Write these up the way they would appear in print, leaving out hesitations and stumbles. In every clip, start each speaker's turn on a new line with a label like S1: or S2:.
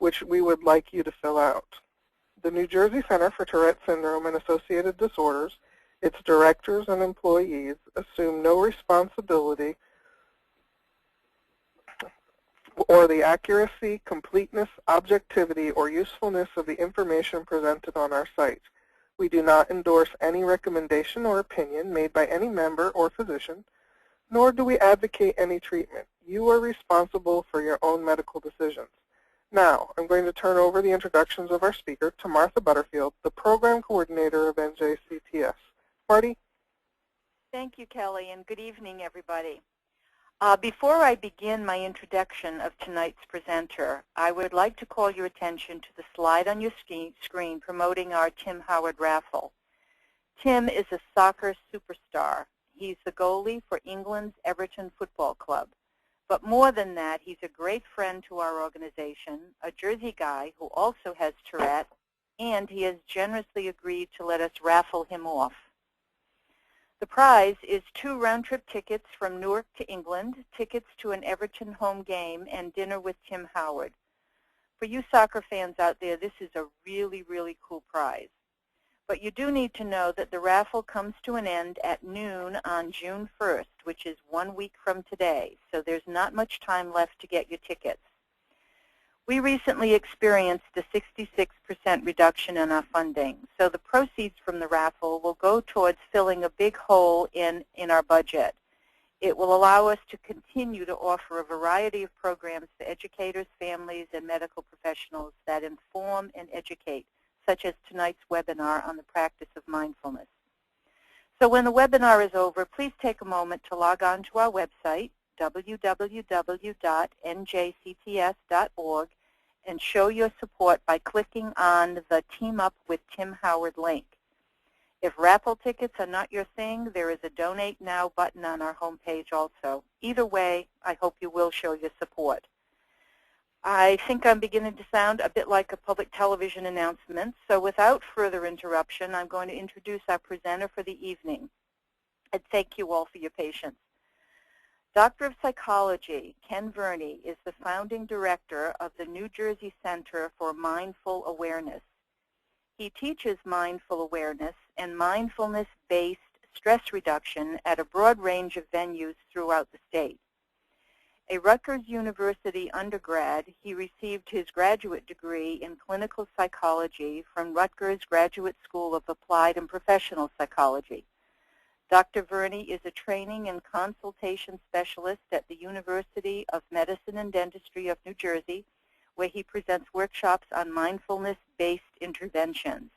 S1: which we would like you to fill out. The New Jersey Center for Tourette Syndrome and Associated Disorders, its directors and employees, assume no responsibility or the accuracy, completeness, objectivity, or usefulness of the information presented on our site. We do not endorse any recommendation or opinion made by any member or physician, nor do we advocate any treatment. You are responsible for your own medical decisions. Now, I'm going to turn over the introductions of our speaker to Martha Butterfield, the Program Coordinator of NJCTS. Marty?
S2: Thank you, Kelly, and good evening, everybody. Before I begin my introduction of tonight's presenter, I would like to call your attention to the slide on your screen promoting our Tim Howard raffle. Tim is a soccer superstar. He's the goalie for England's Everton Football Club. But more than that, he's a great friend to our organization, a Jersey guy who also has Tourette, and he has generously agreed to let us raffle him off. The prize is 2 round-trip tickets from Newark to England, tickets to an Everton home game, and dinner with Tim Howard. For you soccer fans out there, this is a really, really cool prize. But you do need to know that the raffle comes to an end at noon on June 1st, which is 1 week from today, so there's not much time left to get your tickets. We recently experienced a 66% reduction in our funding, so the proceeds from the raffle will go towards filling a big hole in our budget. It will allow us to continue to offer a variety of programs to educators, families, and medical professionals that inform and educate, such as tonight's webinar on the practice of mindfulness. So when the webinar is over, please take a moment to log on to our website, www.njcts.org, and show your support by clicking on the Team Up with Tim Howard link. If raffle tickets are not your thing, there is a Donate Now button on our homepage also. Either way, I hope you will show your support. I think I'm beginning to sound a bit like a public television announcement, so without further interruption, I'm going to introduce our presenter for the evening. And thank you all for your patience. Doctor of Psychology, Ken Verni, is the founding director of the New Jersey Center for Mindful Awareness. He teaches mindful awareness and mindfulness-based stress reduction at a broad range of venues throughout the state. A Rutgers University undergrad, he received his graduate degree in clinical psychology from Rutgers Graduate School of Applied and Professional Psychology. Dr. Verni is a training and consultation specialist at the University of Medicine and Dentistry of New Jersey, where he presents workshops on mindfulness-based interventions.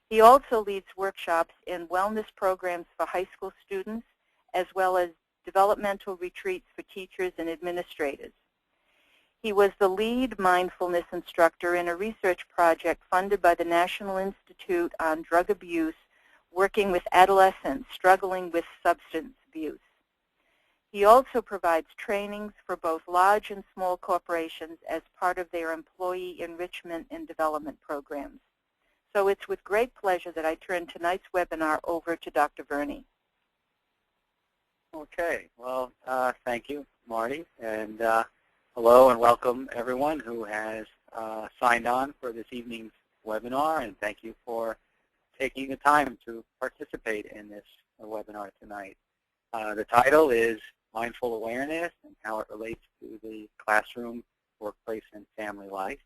S2: He also leads workshops in wellness programs for high school students, as well as developmental retreats for teachers and administrators. He was the lead mindfulness instructor in a research project funded by the National Institute on Drug Abuse, working with adolescents struggling with substance abuse. He also provides trainings for both large and small corporations as part of their employee enrichment and development programs. So it's with great pleasure that I turn tonight's webinar over to Dr. Verni.
S3: Okay, well, thank you, Marty, and hello and welcome everyone who has signed on for this evening's webinar, and thank you for taking the time to participate in this webinar tonight. The title is Mindful Awareness and How It Relates to the Classroom, Workplace, and Family Life.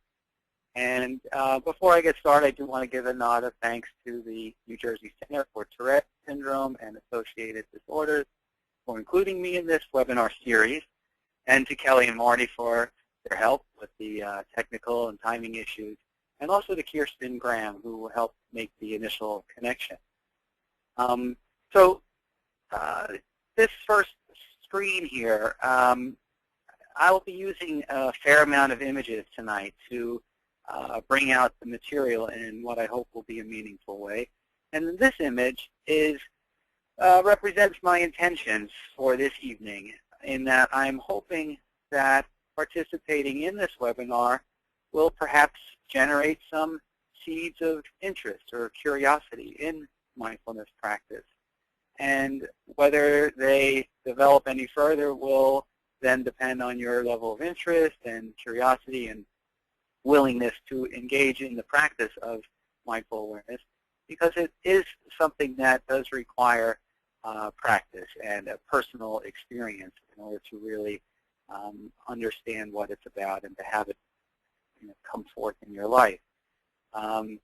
S3: And before I get started, I do want to give a nod of thanks to the New Jersey Center for Tourette Syndrome and Associated Disorders for including me in this webinar series, and to Kelly and Marty for their help with the technical and timing issues, and also to Kirsten Graham, who helped make the initial connection. This first screen here, I will be using a fair amount of images tonight to bring out the material in what I hope will be a meaningful way. And this image represents my intentions for this evening, in that I'm hoping that participating in this webinar will perhaps generate some seeds of interest or curiosity in mindfulness practice. And whether they develop any further will then depend on your level of interest and curiosity and willingness to engage in the practice of mindful awareness, because it is something that does require practice and a personal experience in order to really understand what it's about and to have it come forth in your life. And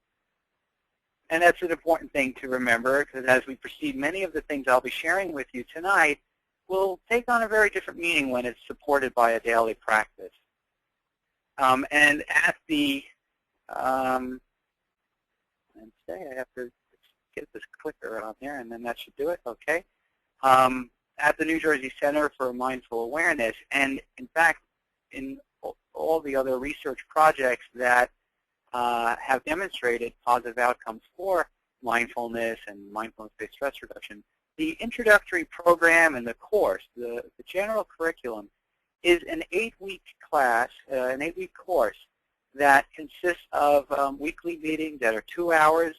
S3: that's an important thing to remember, because as we proceed, many of the things I'll be sharing with you tonight will take on a very different meaning when it's supported by a daily practice. And at the, and say I have to get this clicker on there, and then that should do it, okay. At the New Jersey Center for Mindful Awareness, and in fact, in all the other research projects that have demonstrated positive outcomes for mindfulness and mindfulness-based stress reduction, the introductory program and the course, the general curriculum, is an 8-week class, an 8-week course that consists of weekly meetings that are 2 hours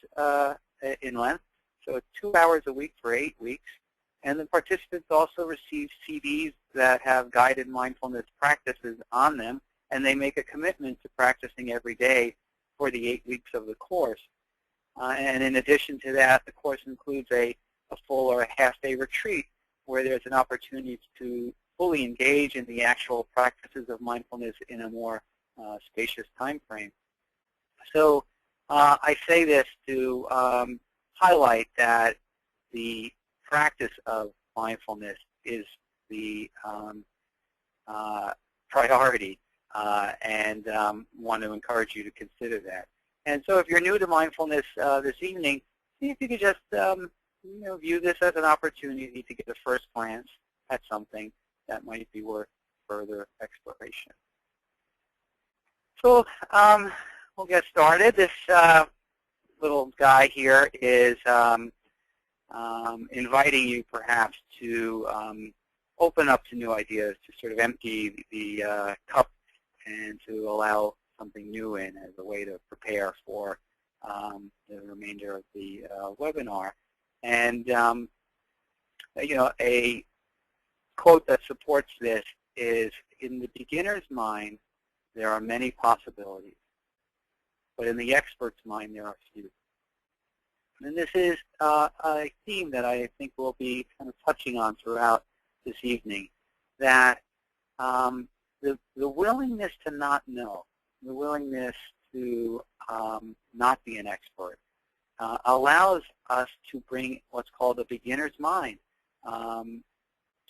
S3: in length, so 2 hours a week for 8 weeks. And the participants also receive CDs that have guided mindfulness practices on them, and they make a commitment to practicing every day for the 8 weeks of the course. And in addition to that, the course includes a full or a half-day retreat where there's an opportunity to fully engage in the actual practices of mindfulness in a more spacious time frame. So I say this to highlight that the practice of mindfulness is the priority, and want to encourage you to consider that. And so if you're new to mindfulness this evening, see if you could just view this as an opportunity to get a first glance at something that might be worth further exploration. So we'll get started. This little guy here is inviting you perhaps to open up to new ideas, to sort of empty the cup and to allow something new in as a way to prepare for the remainder of the webinar. And a quote that supports this is, "In the beginner's mind, there are many possibilities, but in the expert's mind, there are few." And this is a theme that I think we'll be kind of touching on throughout this evening, that the willingness to not know, the willingness to not be an expert, allows us to bring what's called a beginner's mind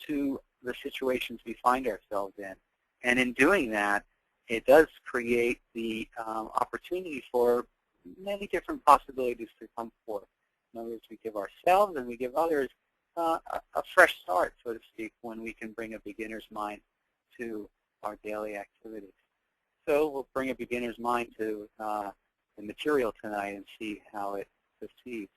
S3: to the situations we find ourselves in. And in doing that, it does create the opportunity for many different possibilities to come forth. In other words, we give ourselves and we give others a fresh start, so to speak, when we can bring a beginner's mind to our daily activities. So we'll bring a beginner's mind to the material tonight and see how it proceeds.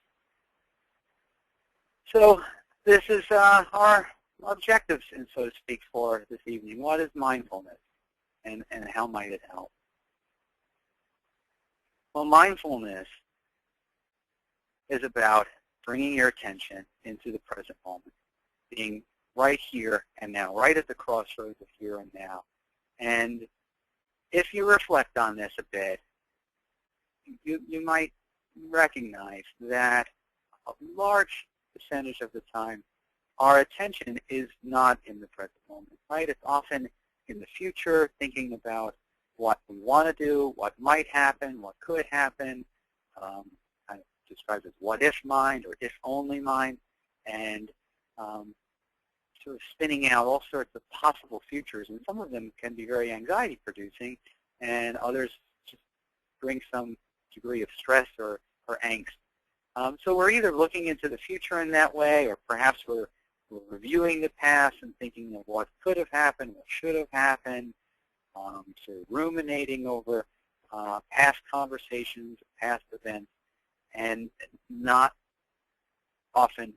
S3: So this is our objectives, and so to speak, for this evening. What is mindfulness, and how might it help? Well, mindfulness is about bringing your attention into the present moment, being right here and now, right at the crossroads of here and now. And if you reflect on this a bit, you might recognize that a large percentage of the time, our attention is not in the present moment, right? It's often in the future, thinking about what we want to do, what might happen, what could happen, kind of described as what-if mind or if-only mind, and sort of spinning out all sorts of possible futures. And some of them can be very anxiety-producing, and others just bring some degree of stress or angst. So we're either looking into the future in that way, or perhaps we're reviewing the past and thinking of what could have happened, what should have happened, sort of ruminating over past conversations, past events, and not often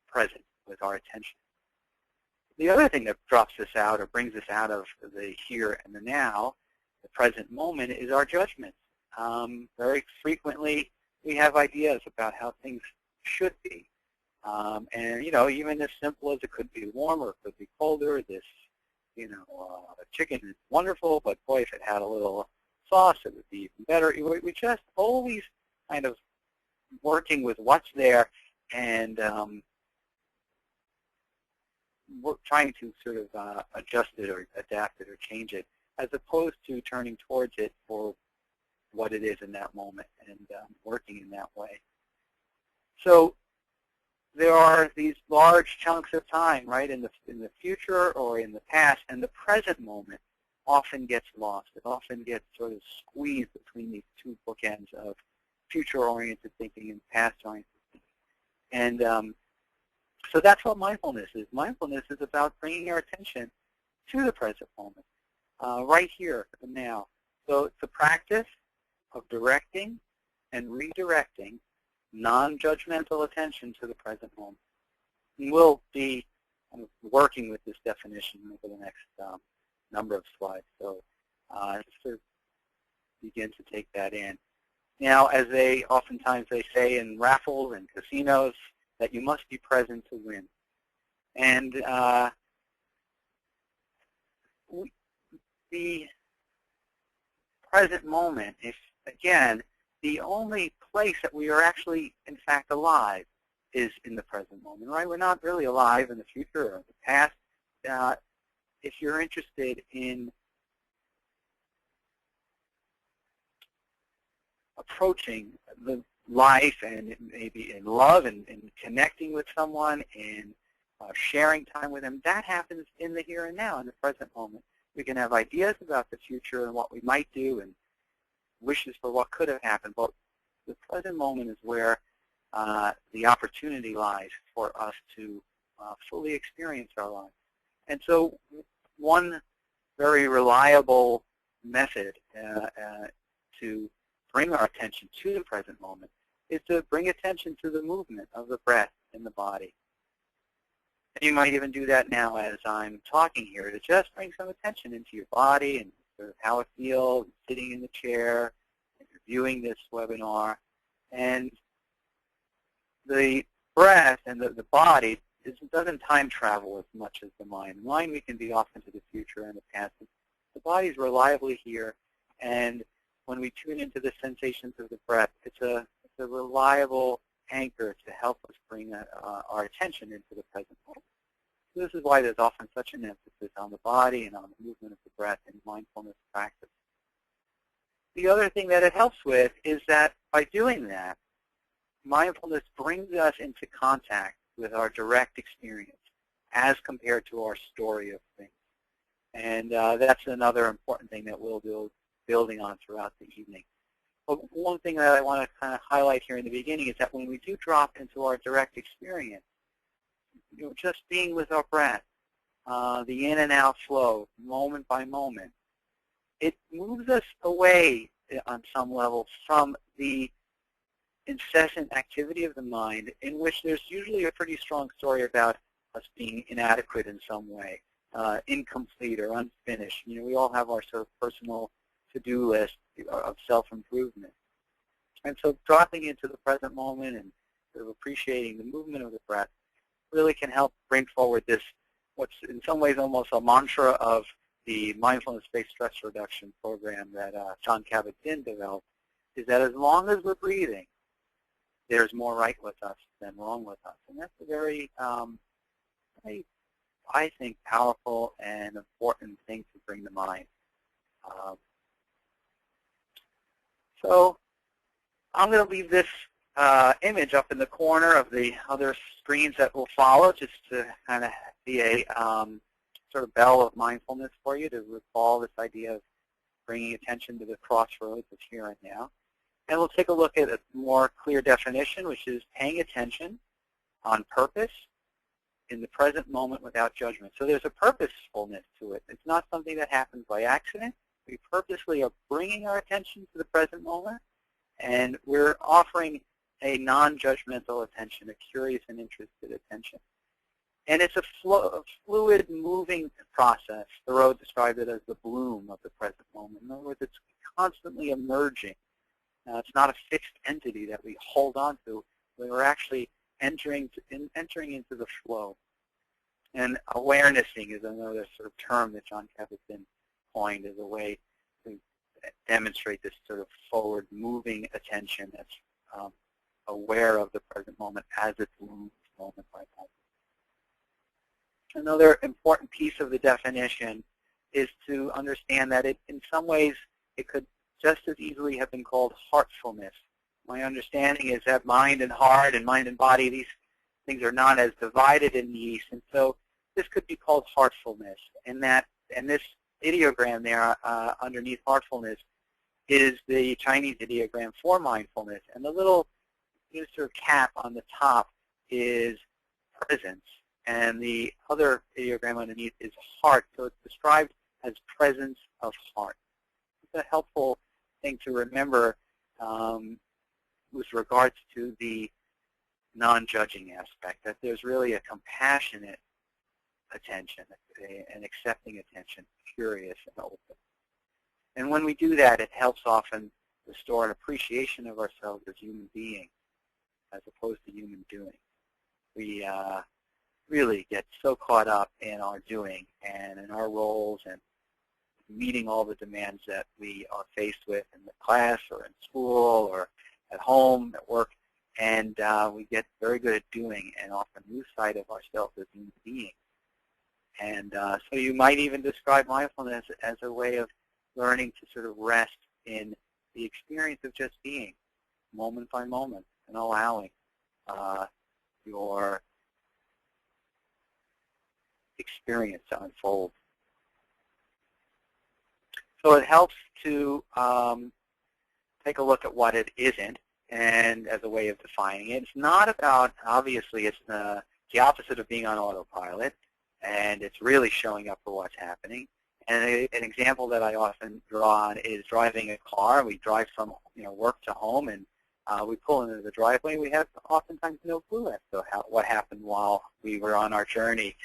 S3: present with our attention. The other thing that drops us out or brings us out of the here and the now, the present moment, is our judgments. Very frequently, we have ideas about how things should be. And, even as simple as it could be warmer, it could be colder, this, chicken is wonderful, but boy, if it had a little sauce, it would be even better. We just always kind of working with what's there and we're trying to sort of adjust it or adapt it or change it, as opposed to turning towards it for what it is in that moment and working in that way. So there are these large chunks of time, right, in the future or in the past, and the present moment often gets lost. It often gets sort of squeezed between these two bookends of future-oriented thinking and past-oriented thinking. And so that's what mindfulness is. Mindfulness is about bringing our attention to the present moment, right here and now. So it's a practice of directing and redirecting non-judgmental attention to the present moment. And we'll be working with this definition over the next number of slides. So just to begin to take that in. Now, as oftentimes they say in raffles and casinos, that you must be present to win. And the present moment is, again, the only place that we are actually, in fact, alive is in the present moment, right? We're not really alive in the future or the past. If you're interested in approaching the life and maybe in love and connecting with someone and sharing time with them, that happens in the here and now, in the present moment. We can have ideas about the future and what we might do and wishes for what could have happened, but the present moment is where the opportunity lies for us to fully experience our lives. And so one very reliable method to bring our attention to the present moment is to bring attention to the movement of the breath in the body. And you might even do that now as I'm talking here, to just bring some attention into your body and sort of how it feels, sitting in the chair, and viewing this webinar. And the breath and the body doesn't time travel as much as the mind. The mind, we can be off into the future and the past. The body's reliably here, and when we tune into the sensations of the breath, it's a reliable anchor to help us bring our attention into the present moment. So this is why there's often such an emphasis on the body and on the movement of the breath in mindfulness practice. The other thing that it helps with is that by doing that, mindfulness brings us into contact with our direct experience as compared to our story of things. And that's another important thing that we'll do, building on throughout the evening. But one thing that I want to kind of highlight here in the beginning is that when we do drop into our direct experience, just being with our breath, the in and out flow, moment by moment, it moves us away on some level from the incessant activity of the mind, in which there's usually a pretty strong story about us being inadequate in some way, incomplete or unfinished. We all have our sort of personal to-do list of self-improvement. And so dropping into the present moment and sort of appreciating the movement of the breath really can help bring forward this, what's in some ways almost a mantra of the mindfulness-based stress reduction program that Jon Kabat-Zinn developed, is that as long as we're breathing, there's more right with us than wrong with us. And that's a very, I think, powerful and important thing to bring to mind. So I'm going to leave this image up in the corner of the other screens that will follow, just to kind of be a sort of bell of mindfulness for you to recall this idea of bringing attention to the crossroads of here and now. And we'll take a look at a more clear definition, which is paying attention on purpose in the present moment without judgment. So there's a purposefulness to it. It's not something that happens by accident. We purposely are bringing our attention to the present moment, and we're offering a non-judgmental attention, a curious and interested attention. And it's a fluid, moving process. Thoreau described it as the bloom of the present moment. In other words, it's constantly emerging. It's not a fixed entity that we hold on to. We're actually entering into the flow. And awarenessing is another sort of term that Jon Kabat-Zinn coined as a way to demonstrate this sort of forward-moving attention that's aware of the present moment as it moves moment by moment. Another important piece of the definition is to understand that in some ways it could just as easily have been called heartfulness. My understanding is that mind and heart and mind and body, these things are not as divided in the East, and so this could be called heartfulness. And this ideogram there underneath heartfulness is the Chinese ideogram for mindfulness, and the little sort of cap on the top is presence, and the other ideogram underneath is heart. So it's described as presence of heart. It's a helpful thing to remember with regards to the non-judging aspect, that there's really a compassionate attention, an accepting attention, curious and open. And when we do that, it helps often restore an appreciation of ourselves as human beings as opposed to human doing. We really get so caught up in our doing and in our roles and meeting all the demands that we are faced with in the class or in school or at home, at work, and we get very good at doing and often lose sight of ourselves as human beings. And so you might even describe mindfulness as a way of learning to sort of rest in the experience of just being, moment by moment, and allowing your experience to unfold. So it helps to take a look at what it isn't, and as a way of defining it. It's not about, obviously, it's the opposite of being on autopilot, and it's really showing up for what's happening. And an example that I often draw on is driving a car. We drive from work to home, and we pull into the driveway. We have oftentimes no clue as to what happened while we were on our journey.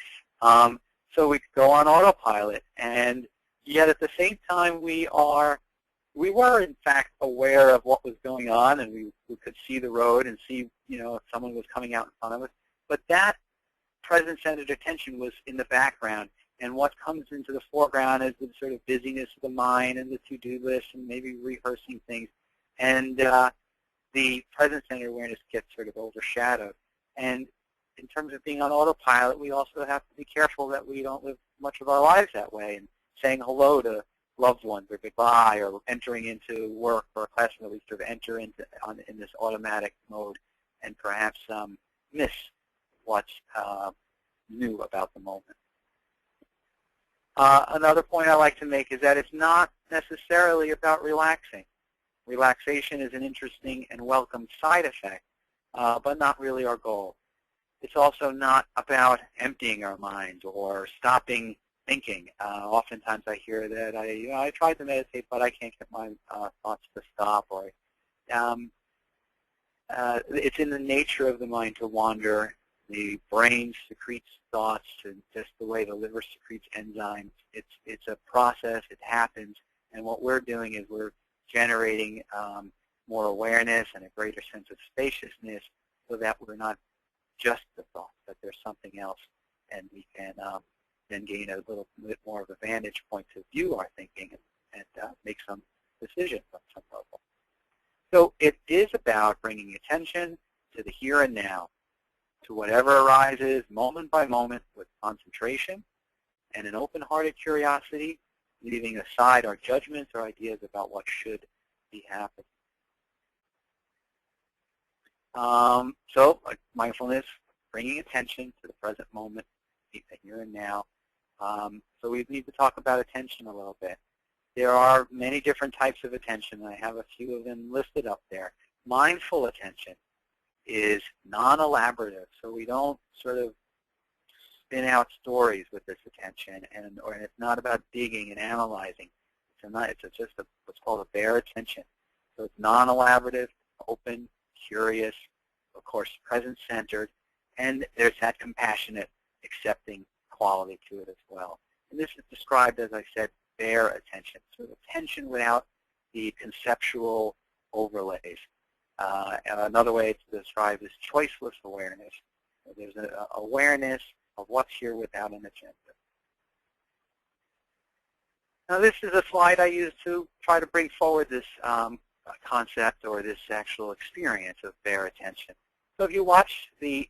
S3: So we go on autopilot, and yet at the same time we were in fact aware of what was going on, and we could see the road and see if someone was coming out in front of us. But that present-centered attention was in the background, and what comes into the foreground is the sort of busyness of the mind and the to-do list and maybe rehearsing things, and the present-centered awareness gets sort of overshadowed. And in terms of being on autopilot, we also have to be careful that we don't live much of our lives that way, and saying hello to loved ones or goodbye or entering into work or a class that we sort of enter into in this automatic mode and perhaps miss what's new about the moment. Another point I like to make is that it's not necessarily about relaxing. Relaxation is an interesting and welcome side effect, but not really our goal. It's also not about emptying our minds or stopping thinking. Oftentimes I hear that I tried to meditate, but I can't get my thoughts to stop. Or it's in the nature of the mind to wander. The brain secretes thoughts, and just the way the liver secretes enzymes. It's a process. It happens, and what we're doing is we're generating more awareness and a greater sense of spaciousness, so that we're not just the thought, that there's something else, and we can then gain a little bit more of a vantage point to view our thinking and make some decisions on some level. So it is about bringing attention to the here and now, to whatever arises moment by moment with concentration and an open-hearted curiosity, leaving aside our judgments or ideas about what should be happening. So mindfulness, bringing attention to the present moment, the here and now. So we need to talk about attention a little bit. There are many different types of attention, and I have a few of them listed up there. Mindful attention is non-elaborative, so we don't sort of spin out stories with this attention, and it's not about digging and analyzing. It's just what's called a bare attention. So it's non-elaborative, open, curious, of course, present-centered, and there's that compassionate, accepting quality to it as well. And this is described, as I said, bare attention. So attention without the conceptual overlays. Another way to describe is choiceless awareness. There's an awareness of what's here without an agenda. Now this is a slide I use to try to bring forward this concept or this actual experience of bare attention. So if you watch the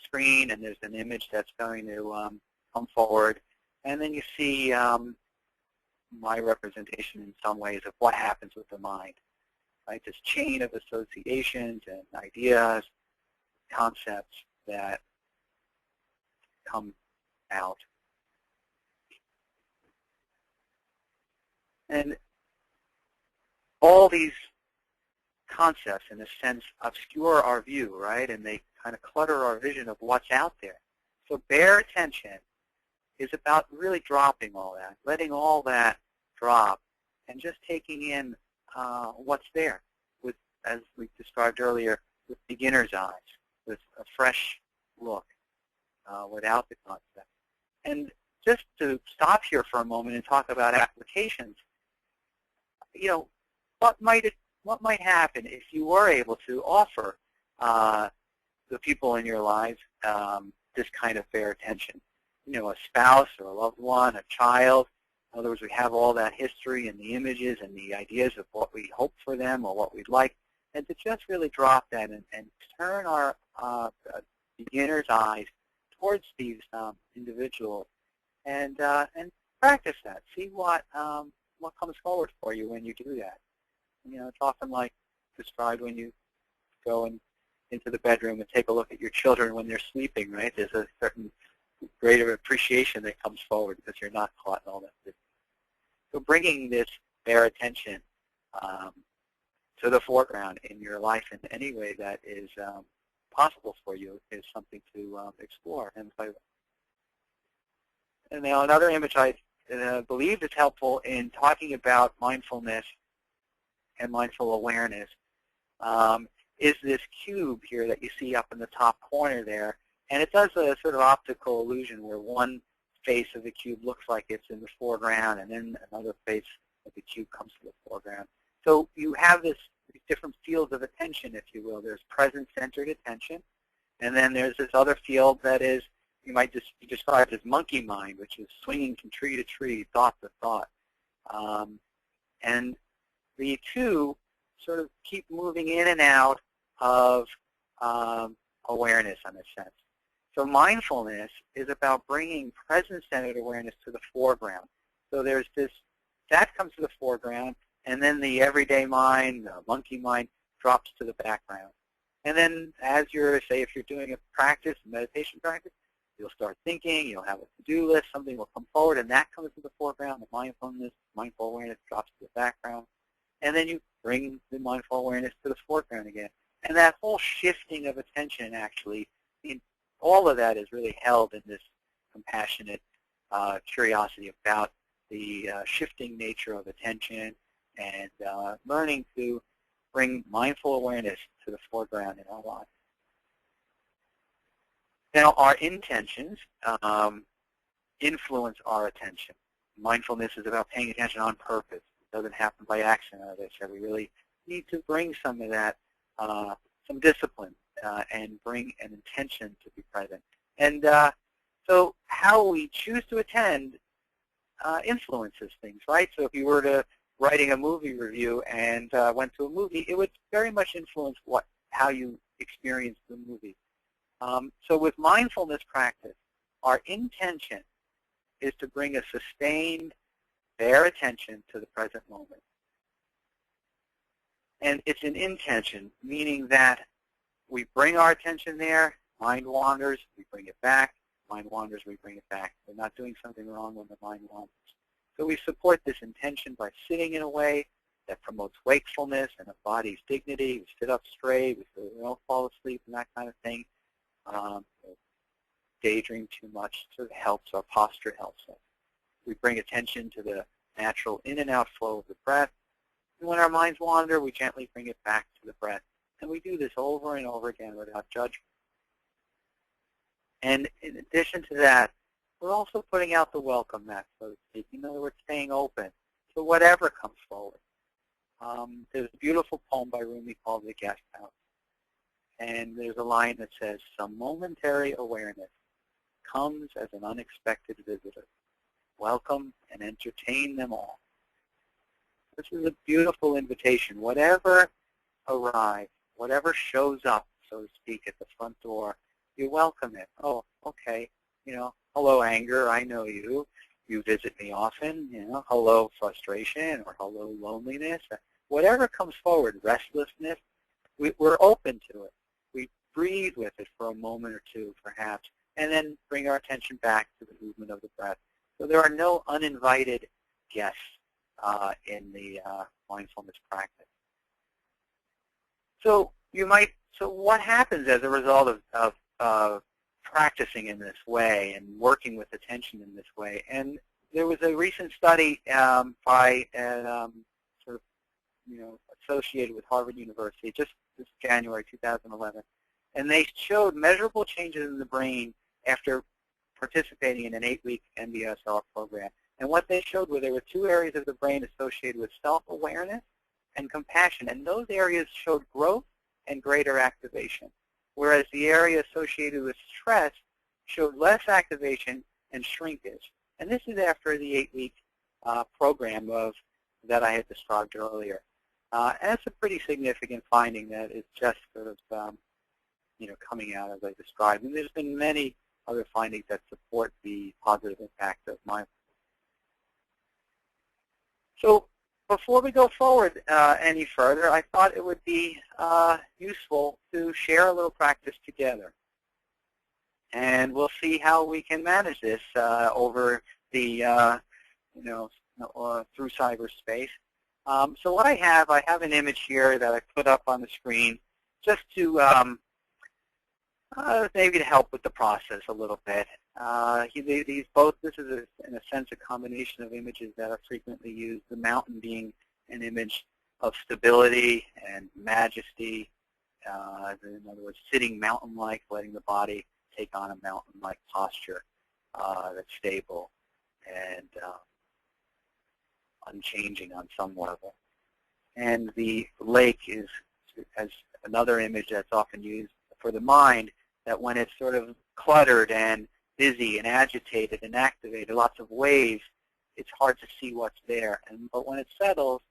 S3: screen and there's an image that's going to come forward, and then you see my representation in some ways of what happens with the mind, right? This chain of associations and ideas, concepts that come out. And all these concepts, in a sense, obscure our view, right? And they kind of clutter our vision of what's out there. So bare attention is about really dropping all that, letting all that drop, and just taking in what's there, with, as we described earlier, with beginner's eyes, with a fresh look, without the concept. And just to stop here for a moment and talk about applications, you know, what might happen if you were able to offer the people in your lives this kind of bare attention? You know, a spouse or a loved one, a child. In other words, we have all that history and the images and the ideas of what we hope for them or what we'd like, and to just really drop that and turn our beginner's eyes towards these individuals and practice that. See what comes forward for you when you do that. You know, it's often like described when you go into the bedroom and take a look at your children when they're sleeping, right? There's a certain greater appreciation that comes forward because you're not caught in all that. So bringing this bare attention to the foreground in your life in any way that is possible for you is something to explore and play with. And now another image I believe is helpful in talking about mindfulness and mindful awareness is this cube here that you see up in the top corner there. And it does a sort of optical illusion where one face of the cube looks like it's in the foreground, and then another face of the cube comes to the foreground. So you have these different fields of attention, if you will. There's present-centered attention, and then there's this other field that is, you might just be described as monkey mind, which is swinging from tree to tree, thought to thought. And the two sort of keep moving in and out of awareness in a sense. So mindfulness is about bringing present-centered awareness to the foreground. So there's this, that comes to the foreground, and then the everyday mind, the monkey mind, drops to the background. And then as you're, say, if you're doing a practice, a meditation practice, you'll start thinking, you'll have a to-do list, something will come forward, and that comes to the foreground. The mindfulness, mindful awareness drops to the background. And then you bring the mindful awareness to the foreground again. And that whole shifting of attention, actually, all of that is really held in this compassionate curiosity about the shifting nature of attention and learning to bring mindful awareness to the foreground in our lives. Now, our intentions influence our attention. Mindfulness is about paying attention on purpose. It doesn't happen by accident, as I said. We really need to bring some of that, some discipline, and bring an intention to be present. And so how we choose to attend influences things, right? So if you were to writing a movie review and went to a movie, it would very much influence how you experience the movie. So with mindfulness practice, our intention is to bring a sustained, bare attention to the present moment. And it's an intention, meaning that we bring our attention there, mind wanders, we bring it back, mind wanders, we bring it back. We're not doing something wrong when the mind wanders. So we support this intention by sitting in a way that promotes wakefulness and a body's dignity. We sit up straight, we don't fall asleep and that kind of thing. Daydream too much sort of helps, our posture helps us. We bring attention to the natural in and out flow of the breath. And when our minds wander, we gently bring it back to the breath. And we do this over and over again without judgment. And in addition to that, we're also putting out the welcome mat, so to speak. In other words, staying open to whatever comes forward. There's a beautiful poem by Rumi called The Guest House. And there's a line that says, some momentary awareness comes as an unexpected visitor. Welcome and entertain them all. This is a beautiful invitation. Whatever arrives, whatever shows up, so to speak, at the front door, you welcome it. Oh, okay. Hello, anger. I know you. You visit me often. Hello, frustration, or hello, loneliness. Whatever comes forward, restlessness, we're open to it. We breathe with it for a moment or two, perhaps, and then bring our attention back to the movement of the breath. So there are no uninvited guests in the mindfulness practice. So what happens as a result of practicing in this way and working with attention in this way? And there was a recent study by associated with Harvard University just this January 2011, and they showed measurable changes in the brain after participating in an 8-week MBSR program. And what they showed were there were 2 areas of the brain associated with self-awareness and compassion, and those areas showed growth and greater activation, whereas the area associated with stress showed less activation and shrinkage. And this is after the 8-week program that I had described earlier. And that's a pretty significant finding that is just sort of coming out as I described. And there's been many other findings that support the positive impact of mindfulness. So before we go forward any further, I thought it would be useful to share a little practice together. And we'll see how we can manage this over the, through cyberspace. So what I have an image here that I put up on the screen just to maybe to help with the process a little bit. This is in a sense a combination of images that are frequently used, the mountain being an image of stability and majesty, in other words, sitting mountain-like, letting the body take on a mountain-like posture that's stable and unchanging on some level. And the lake is as another image that's often used for the mind, that when it's sort of cluttered and busy and agitated and activated, lots of waves, it's hard to see what's there. But when it settles,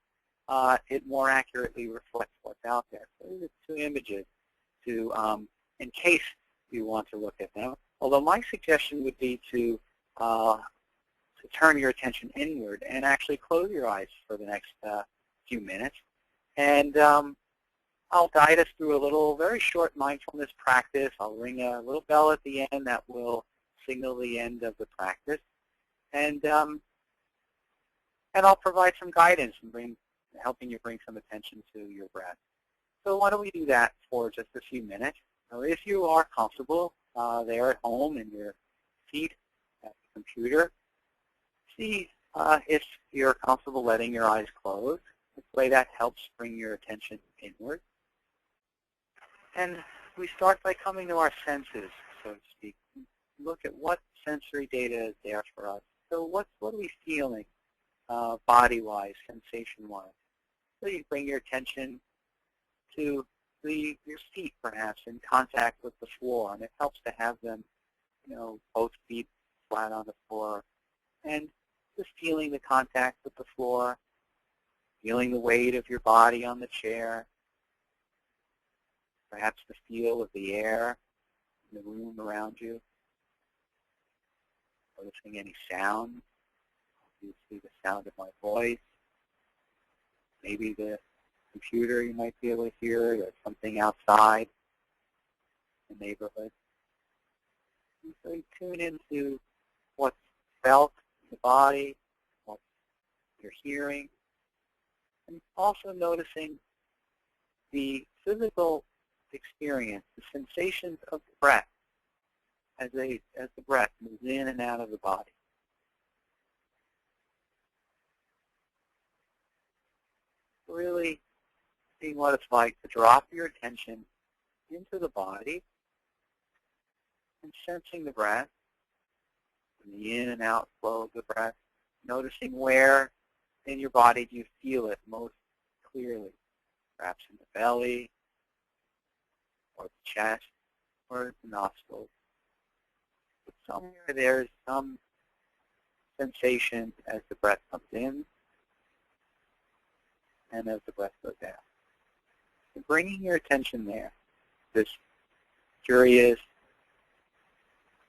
S3: it more accurately reflects what's out there. So these are 2 images to, in case you want to look at them. Although my suggestion would be to turn your attention inward and actually close your eyes for the next few minutes. And I'll guide us through a very short mindfulness practice. I'll ring a little bell at the end that will signal the end of the practice. And I'll provide some guidance and helping you bring some attention to your breath. So why don't we do that for just a few minutes. So if you are comfortable there at home in your seat at the computer, see if you're comfortable letting your eyes close. This way that helps bring your attention inward. And we start by coming to our senses, so to speak. Look at what sensory data is there for us. So what are we feeling body-wise, sensation-wise? So you bring your attention to your feet, perhaps, in contact with the floor. And it helps to have them, both feet flat on the floor. And just feeling the contact with the floor, feeling the weight of your body on the chair, perhaps the feel of the air in the room around you, noticing any sound. You see the sound of my voice, maybe the computer you might be able to hear, or something outside the neighborhood. And so you tune into what's felt in the body, what you're hearing, and also noticing the physical experience, the sensations of the breath as the breath moves in and out of the body. Really seeing what it's like to drop your attention into the body and sensing the breath, and the in and out flow of the breath, noticing where in your body do you feel it most clearly, perhaps in the belly, or the chest, or the nostrils. But somewhere there's some sensation as the breath comes in and as the breath goes out. So bringing your attention there, this curious,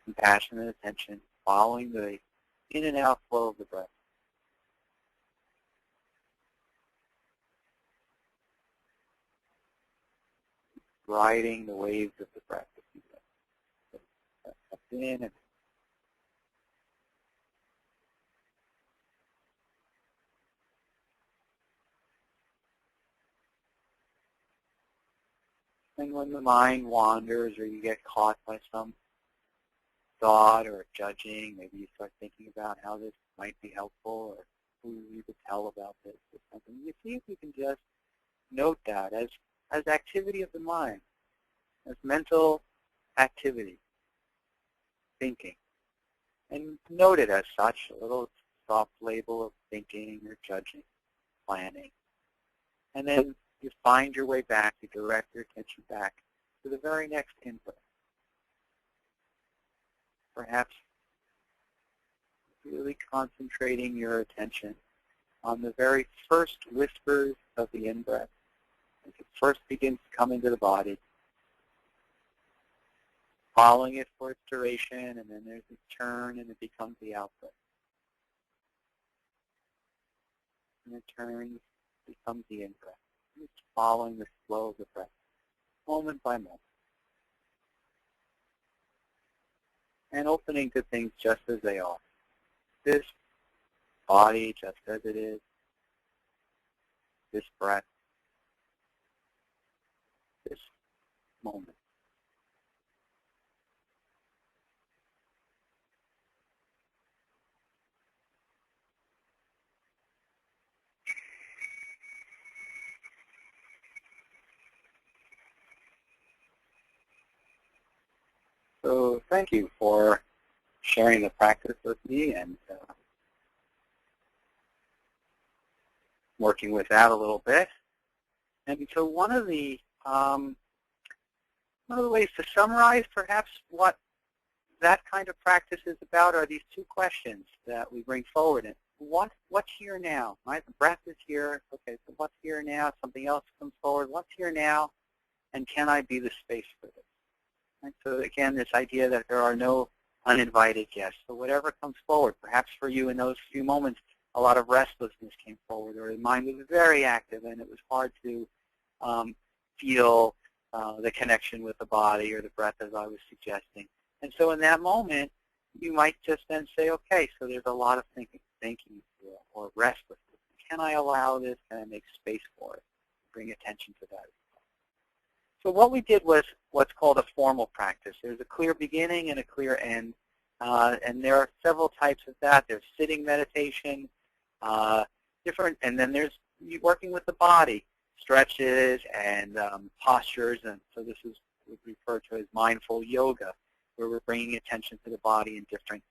S3: compassionate attention, following the in and out flow of the breath. Riding the waves of the breath. Up in and when the mind wanders or you get caught by some thought or judging, maybe you start thinking about how this might be helpful or who you could tell about this or something. You see if you can just note that as activity of the mind, as mental activity, thinking. And note it as such, a little soft label of thinking or judging, planning. And then you find your way back, you direct your attention back to the very next input. Perhaps really concentrating your attention on the very first whispers of the in-breath. As it first begins to come into the body, following it for its duration, and then there's a turn and it becomes the output. And it turns, becomes the in-breath. It's following the flow of the breath, moment by moment. And opening to things just as they are. This body just as it is. This breath. This moment. So thank you for sharing the practice with me and working with that a little bit. And so one of the ways to summarize perhaps what that kind of practice is about are these two questions that we bring forward. And what's here now? Right? The breath is here. Okay, so what's here now? Something else comes forward. What's here now? And can I be the space for this? Right? So again, this idea that there are no uninvited guests. So whatever comes forward, perhaps for you in those few moments, a lot of restlessness came forward, or the mind was very active and it was hard to feel the connection with the body or the breath as I was suggesting. And so in that moment, you might just then say, okay, so there's a lot of thinking or restlessness. Can I allow this? Can I make space for it? Bring attention to that. So what we did was what's called a formal practice. There's a clear beginning and a clear end. And there are several types of that. There's sitting meditation, and then there's working with the body, stretches and postures. And so this is what we refer to as mindful yoga, where we're bringing attention to the body in different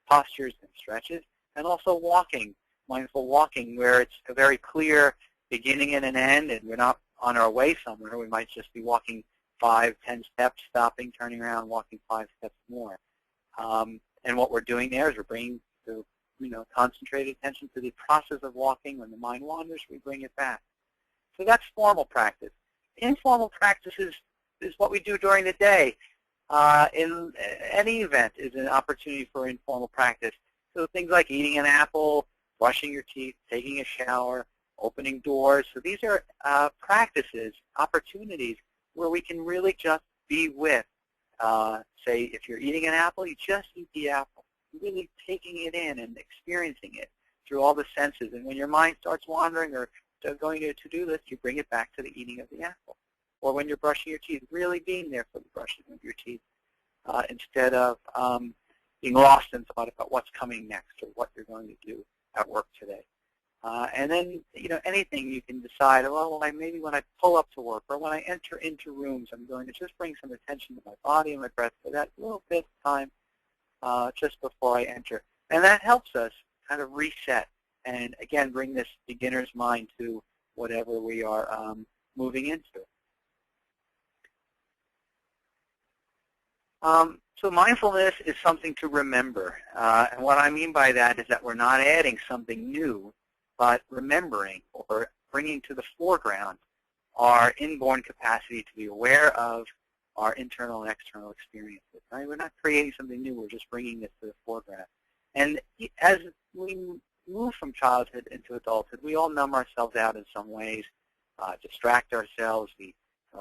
S3: postures and stretches. And also walking, mindful walking, where it's a very clear beginning and an end, and we're not on our way somewhere. We might just be walking 5, 10 steps, stopping, turning around, walking 5 steps more. And what we're doing there is we're bringing the concentrated attention to the process of walking. When the mind wanders, we bring it back. So that's formal practice. Informal practice is what we do during the day. In any event is an opportunity for informal practice. So things like eating an apple, brushing your teeth, taking a shower, opening doors. So these are practices, opportunities where we can really just be with. Say if you're eating an apple, you just eat the apple. You're really taking it in and experiencing it through all the senses. And when your mind starts wandering or going to a to-do list, you bring it back to the eating of the apple. Or when you're brushing your teeth, really being there for the brushing of your teeth instead of being lost in thought about what's coming next or what you're going to do at work today. And then, anything you can decide, well, maybe when I pull up to work or when I enter into rooms, I'm going to just bring some attention to my body and my breath for that little bit of time just before I enter. And that helps us kind of reset and, again, bring this beginner's mind to whatever we are moving into. So mindfulness is something to remember. And what I mean by that is that we're not adding something new but remembering or bringing to the foreground our inborn capacity to be aware of our internal and external experiences. Right? We're not creating something new. We're just bringing this to the foreground. And as we move from childhood into adulthood, we all numb ourselves out in some ways, distract ourselves. We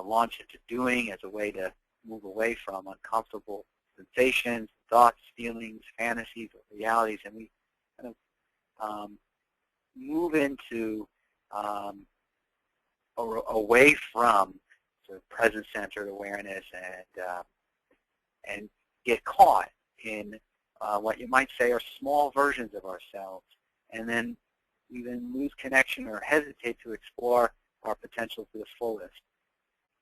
S3: launch into doing as a way to move away from uncomfortable sensations, thoughts, feelings, fantasies, or realities, and we kind of move into away from sort of present-centered awareness and get caught in what you might say are small versions of ourselves, and then we then lose connection or hesitate to explore our potential to the fullest.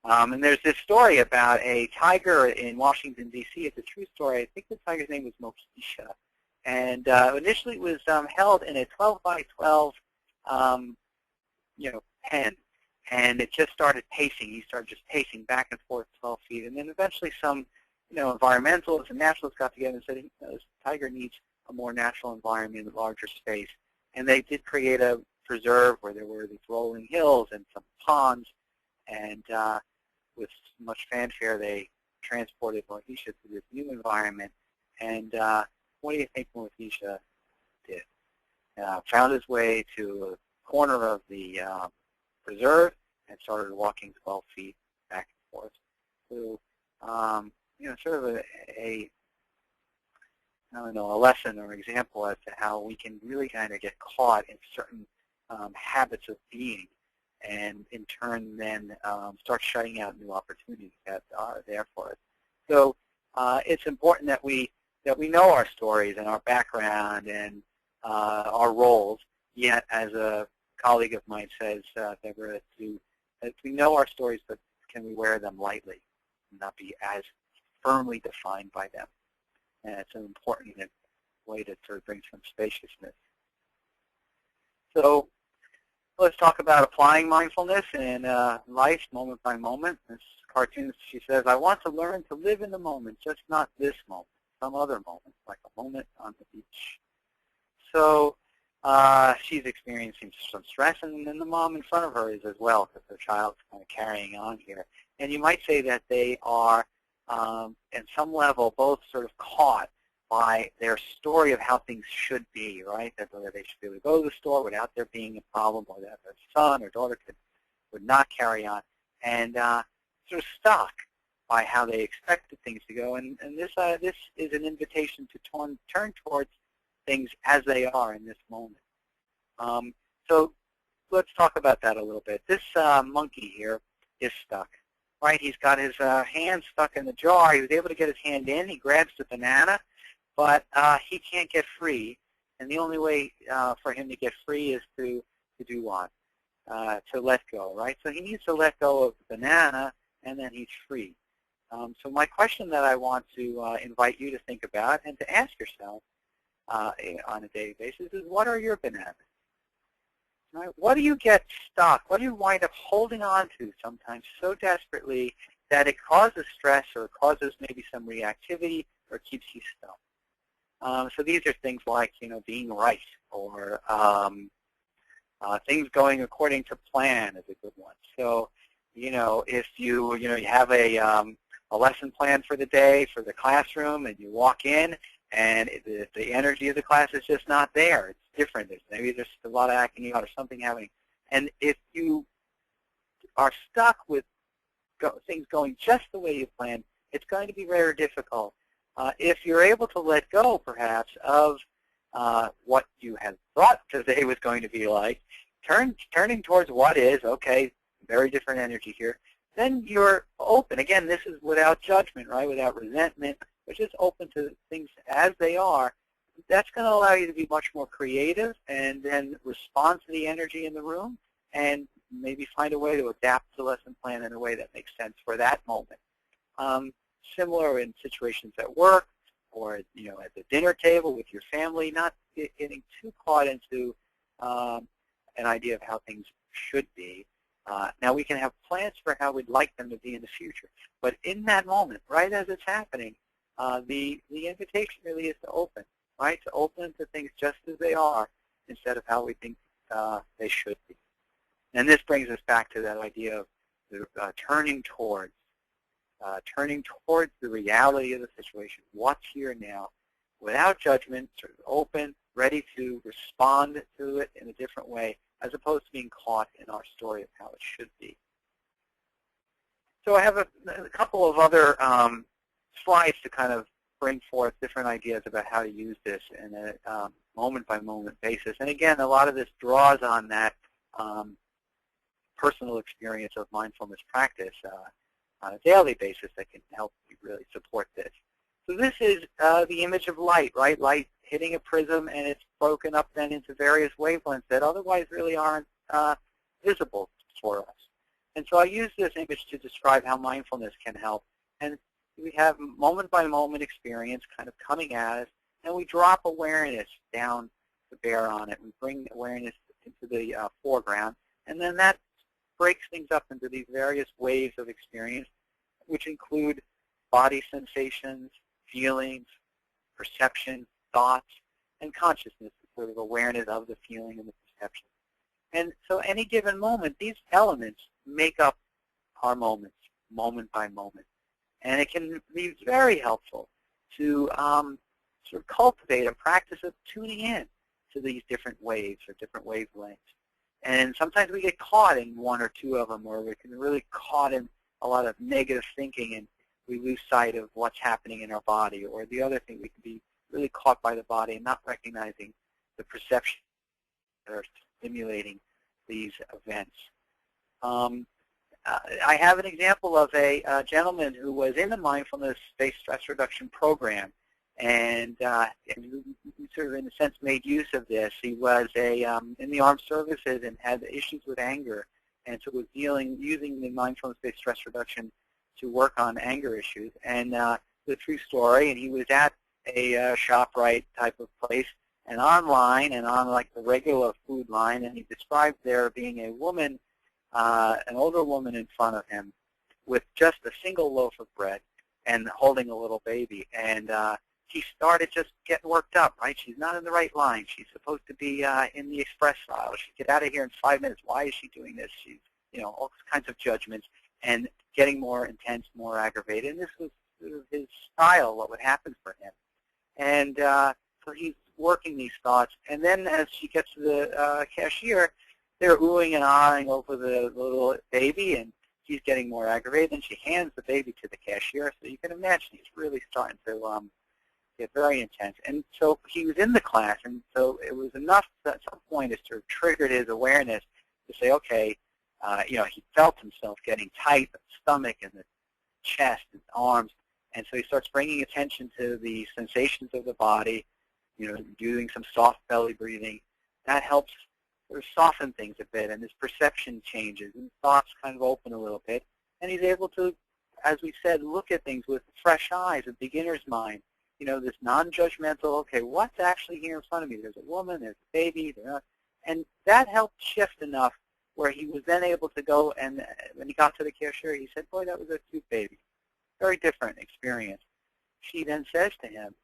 S3: And there's this story about a tiger in Washington, D.C. It's a true story. I think the tiger's name was Mokisha. And initially it was held in a 12 by 12 pen. And it just started pacing. He started just pacing back and forth 12 feet. And then eventually some environmentalists and naturalists got together and said, this tiger needs a more natural environment, a larger space. And they did create a preserve where there were these rolling hills and some ponds. And with much fanfare, they transported Mohisha to this new environment. And what do you think Mohisha did? Found his way to a corner of the preserve and started walking 12 feet back and forth. So, sort of a lesson or example as to how we can really kind of get caught in certain habits of being, and in turn then start shutting out new opportunities that are there for us. So it's important that we know our stories and our background and our roles. Yet, as a colleague of mine says, Deborah, that we know our stories, but can we wear them lightly and not be as firmly defined by them? And it's an important way to sort of bring some spaciousness. So let's talk about applying mindfulness in life, moment by moment. This cartoonist, she says, I want to learn to live in the moment, just not this moment, some other moment, like a moment on the beach. So she's experiencing some stress, and then the mom in front of her is as well, because her child's kind of carrying on here. And you might say that they are, at some level, both sort of caught by their story of how things should be, right? That whether they should be able to go to the store without there being a problem, or that their son or daughter would not carry on, and sort of stuck by how they expected things to go. And this is an invitation to turn towards things as they are in this moment. So let's talk about that a little bit. This monkey here is stuck, right? He's got his hand stuck in the jar. He was able to get his hand in. He grabs the banana, but he can't get free. And the only way for him to get free is to do what? To let go, right? So he needs to let go of the banana, and then he's free. So my question that I want to invite you to think about and to ask yourself on a daily basis is, what are your bananas? Right? What do you get stuck? What do you wind up holding on to sometimes so desperately that it causes stress, or causes maybe some reactivity, or keeps you stuck? So these are things like, being right, or things going according to plan is a good one. So, if you have a lesson plan for the day for the classroom, and you walk in, and the energy of the class is just not there. It's different. Maybe there's a lot of acting out or something happening. And if you are stuck with things going just the way you planned, it's going to be very difficult. If you're able to let go, perhaps, of what you had thought today was going to be like, turning towards what is, okay, very different energy here, then you're open. Again, this is without judgment, right, without resentment, but just open to things as they are. That's going to allow you to be much more creative, and then respond to the energy in the room, and maybe find a way to adapt the lesson plan in a way that makes sense for that moment. Similar in situations at work, or at the dinner table with your family, not getting too caught into an idea of how things should be. Now, we can have plans for how we'd like them to be in the future, but in that moment, right as it's happening, the invitation really is to open, right? To open to things just as they are, instead of how we think they should be. And this brings us back to that idea of turning towards the reality of the situation, what's here now, without judgment, sort of open, ready to respond to it in a different way, as opposed to being caught in our story of how it should be. So I have a couple of other slides to kind of bring forth different ideas about how to use this in a moment-by-moment basis. And again, a lot of this draws on that personal experience of mindfulness practice on a daily basis that can help you really support this. So this is the image of light, right? Light hitting a prism, and it's broken up then into various wavelengths that otherwise really aren't visible for us. And so I use this image to describe how mindfulness can help. And we have moment-by-moment experience kind of coming at us, and we drop awareness down to bear on it. We bring awareness into the foreground, and then that breaks things up into these various waves of experience, which include body sensations, feelings, perception, thoughts, and consciousness, sort of awareness of the feeling and the perception. And so any given moment, these elements make up our moments, moment by moment. And it can be very helpful to sort of cultivate a practice of tuning in to these different waves or different wavelengths. And sometimes we get caught in one or two of them, or we can really caught in a lot of negative thinking, and we lose sight of what's happening in our body. Or the other thing, we can be really caught by the body and not recognizing the perception that are stimulating these events. I have an example of a gentleman who was in the mindfulness-based stress reduction program, and who sort of, in a sense, made use of this. He was in the armed services and had issues with anger, and so was using the mindfulness-based stress reduction to work on anger issues. And the true story, and he was at a ShopRite type of place, and online and on like the regular food line, and he described there being a woman, an older woman in front of him with just a single loaf of bread and holding a little baby. And he started just getting worked up, right? She's not in the right line. She's supposed to be in the express file. She'd get out of here in 5 minutes. Why is she doing this? She's, all kinds of judgments, and getting more intense, more aggravated. And this was sort of his style, what would happen for him. And so he's working these thoughts. And then as she gets to the cashier, they're oohing and ahhing over the little baby, and he's getting more aggravated. And she hands the baby to the cashier. So you can imagine he's really starting to get very intense. And so he was in the class, and so it was enough at some point it sort of triggered his awareness to say, okay, he felt himself getting tight, the stomach and the chest and arms. And so he starts bringing attention to the sensations of the body, doing some soft belly breathing. That helps sort of soften things a bit, and his perception changes, and thoughts kind of open a little bit. And he's able to, as we said, look at things with fresh eyes, a beginner's mind. This non-judgmental, okay, what's actually here in front of me? There's a woman, there's a baby, and that helped shift enough where he was then able to go, and when he got to the cashier, he said, boy, that was a cute baby. Very different experience. She then says to him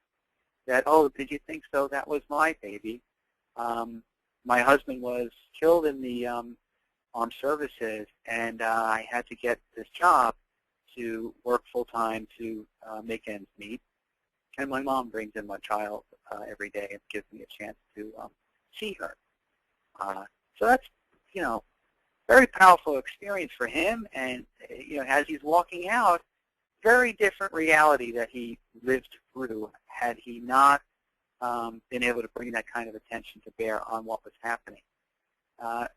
S3: that, oh, did you think so? That was my baby. My husband was killed in the armed services, and I had to get this job to work full-time to make ends meet. And my mom brings in my child every day and gives me a chance to see her. So that's, very powerful experience for him. And, as he's walking out, very different reality that he lived through had he not been able to bring that kind of attention to bear on what was happening.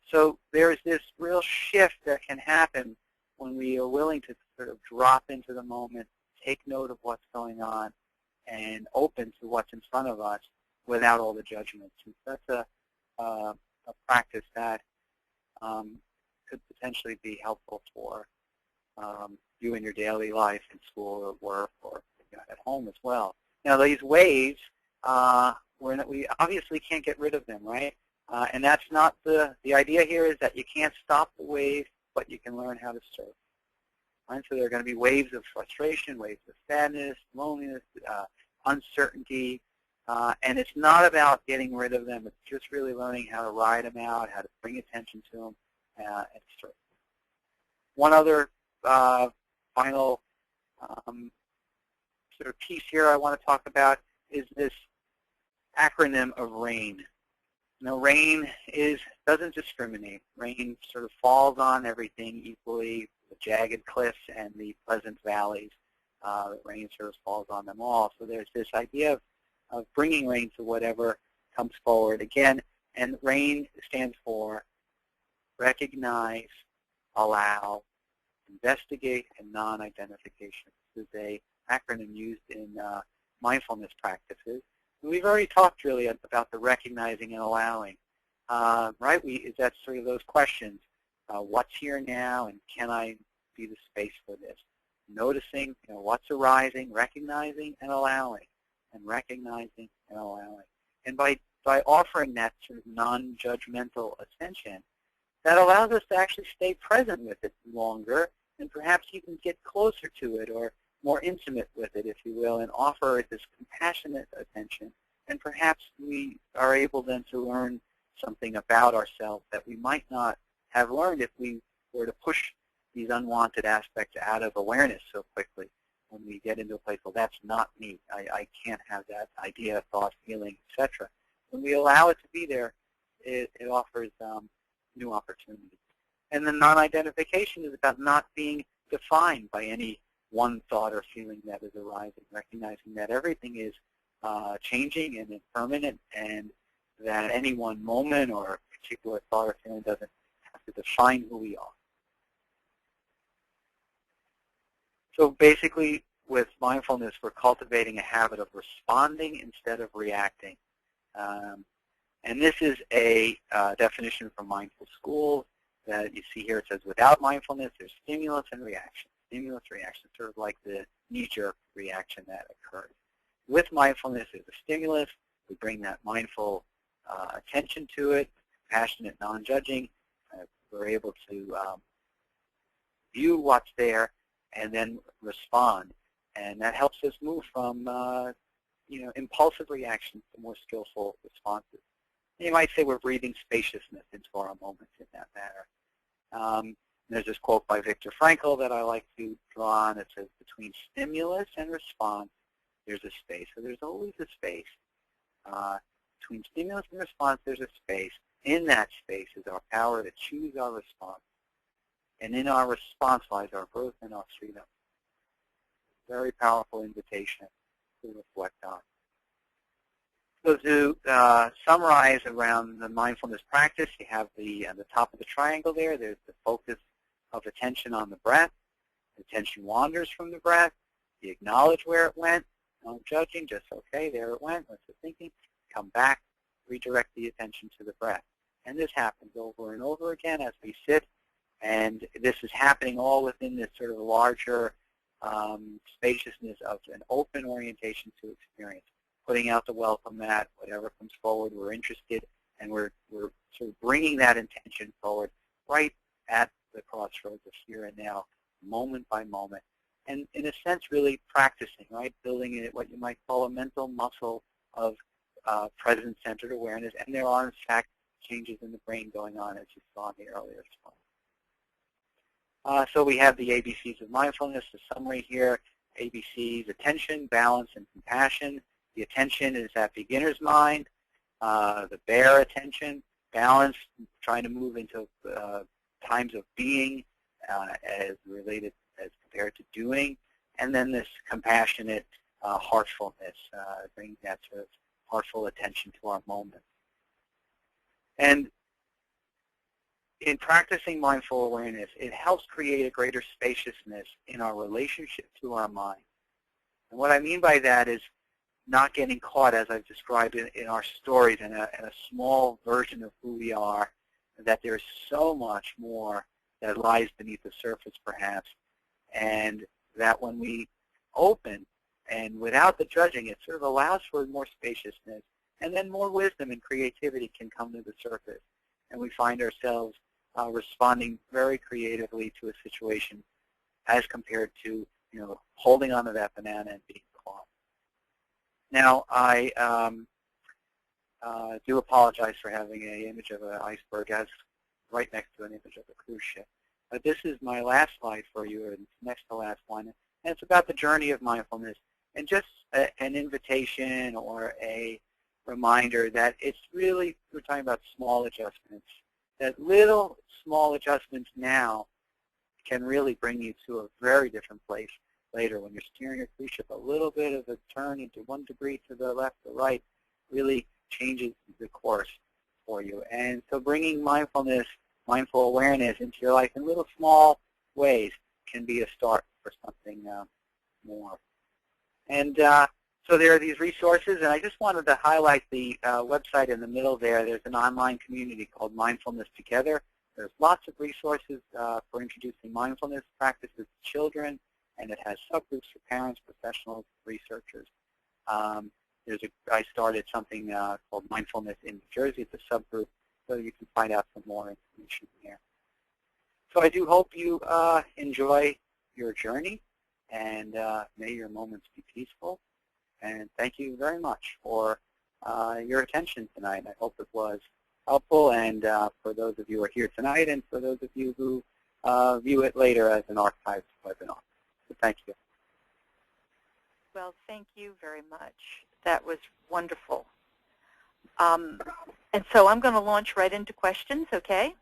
S3: So there's this real shift that can happen when we are willing to sort of drop into the moment, take note of what's going on, and open to what's in front of us without all the judgments. And that's a practice that could potentially be helpful for you in your daily life, in school or work, or at home as well. Now, these waves, we obviously can't get rid of them, right? And that's not the idea here is that you can't stop the wave, but you can learn how to surf. Right? So there are going to be waves of frustration, waves of sadness, loneliness, uncertainty, And it's not about getting rid of them. It's just really learning how to ride them out, how to bring attention to them, and so forth. One other final sort of piece here I want to talk about is this acronym of RAIN. Now, RAIN doesn't discriminate. RAIN sort of falls on everything equally, the jagged cliffs and the pleasant valleys. RAIN sort of falls on them all. So there's this idea of bringing RAIN to whatever comes forward. Again, and RAIN stands for recognize, allow, investigate, and non-identification. This is an acronym used in mindfulness practices. And we've already talked really about the recognizing and allowing, right? That's sort of those questions. What's here now, and can I be the space for this? Noticing, what's arising, recognizing and allowing, and recognizing and allowing. And by offering that sort of non-judgmental attention, that allows us to actually stay present with it longer, and perhaps even get closer to it or more intimate with it, if you will, and offer it this compassionate attention. And perhaps we are able then to learn something about ourselves that we might not have learned if we were to push these unwanted aspects out of awareness so quickly. When we get into a place, well, that's not me. I can't have that idea, thought, feeling, etc. When we allow it to be there, it offers new opportunities. And the non-identification is about not being defined by any one thought or feeling that is arising, recognizing that everything is changing and impermanent, and that any one moment or particular thought or feeling doesn't have to define who we are. So basically, with mindfulness, we're cultivating a habit of responding instead of reacting. And this is a definition from Mindful Schools that you see here. It says, without mindfulness, there's stimulus and reaction. Stimulus, reaction, sort of like the knee-jerk reaction that occurs. With mindfulness, there's a stimulus. We bring that mindful attention to it, compassionate, non-judging. We're able to view what's there and then respond. And that helps us move from impulsive reactions to more skillful responses. And you might say we're breathing spaciousness into our moments in that manner. There's this quote by Viktor Frankl that I like to draw on. It says, between stimulus and response, there's a space. So there's always a space. Between stimulus and response, there's a space. In that space is our power to choose our response. And in our response lies our growth and our freedom. Very powerful invitation to reflect on. So to summarize around the mindfulness practice, you have at the top of the triangle there's the focus of attention on the breath. Attention wanders from the breath. You acknowledge where it went, no judging, just okay, there it went, what's the thinking? Come back, redirect the attention to the breath. And this happens over and over again as we sit, and this is happening all within this sort of larger spaciousness of an open orientation to experience. Putting out the welcome mat, whatever comes forward, we're interested, and we're sort of bringing that intention forward right at the crossroads of here and now, moment by moment. And in a sense, really practicing, right? Building it what you might call a mental muscle of present-centered awareness. And there are, in fact, changes in the brain going on, as you saw in the earlier slide. So we have the ABCs of mindfulness, the summary here. ABCs, attention, balance, and compassion. The attention is that beginner's mind. The bare attention, balance, trying to move into times of being as related as compared to doing. And then this compassionate heartfulness, bringing that sort of heartful attention to our moment. And in practicing mindful awareness, it helps create a greater spaciousness in our relationship to our mind. And what I mean by that is not getting caught, as I've described in our stories, in a small version of who we are, that there's so much more that lies beneath the surface, perhaps, and that when we open and without the judging, it sort of allows for more spaciousness, and then more wisdom and creativity can come to the surface, and we find ourselves responding very creatively to a situation as compared to, holding onto that banana and being caught. Now, I do apologize for having an image of an iceberg as right next to an image of a cruise ship. But this is my last slide for you, and next to last one. And it's about the journey of mindfulness, and just an invitation or a reminder that it's really, we're talking about small adjustments, that little small adjustments now can really bring you to a very different place later. When you're steering your cruise ship, a little bit of a turn into 1 degree to the left or right really changes the course for you. And so bringing mindfulness, mindful awareness into your life in little small ways can be a start for something more. And so there are these resources, and I just wanted to highlight the website in the middle there. There's an online community called Mindfulness Together. There's lots of resources for introducing mindfulness practices to children, and it has subgroups for parents, professionals, researchers. I started something called Mindfulness in New Jersey. It's a subgroup, so you can find out some more information there. So I do hope you enjoy your journey, and may your moments be peaceful. And thank you very much for your attention tonight. I hope it was helpful, and for those of you who are here tonight, and for those of you who view it later as an archived webinar. So thank you.
S2: Well, thank you very much. That was wonderful. And so I'm going to launch right into questions, okay?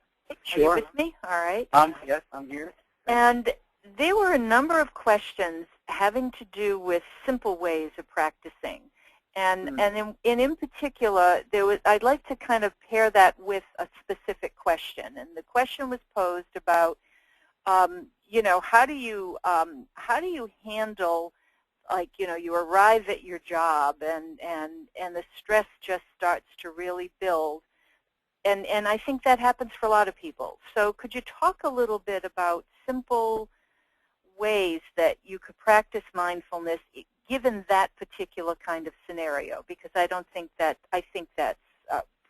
S3: Sure.
S2: Are you with me? All right.
S3: Yes, I'm here.
S2: And there were a number of questions having to do with simple ways of practicing. And in particular, I'd like to kind of pair that with a specific question. And the question was posed about, you know, how do you handle, like, you know, you arrive at your job and the stress just starts to really build. And I think that happens for a lot of people. So could you talk a little bit about simple ways that you could practice mindfulness given that particular kind of scenario? Because I think that's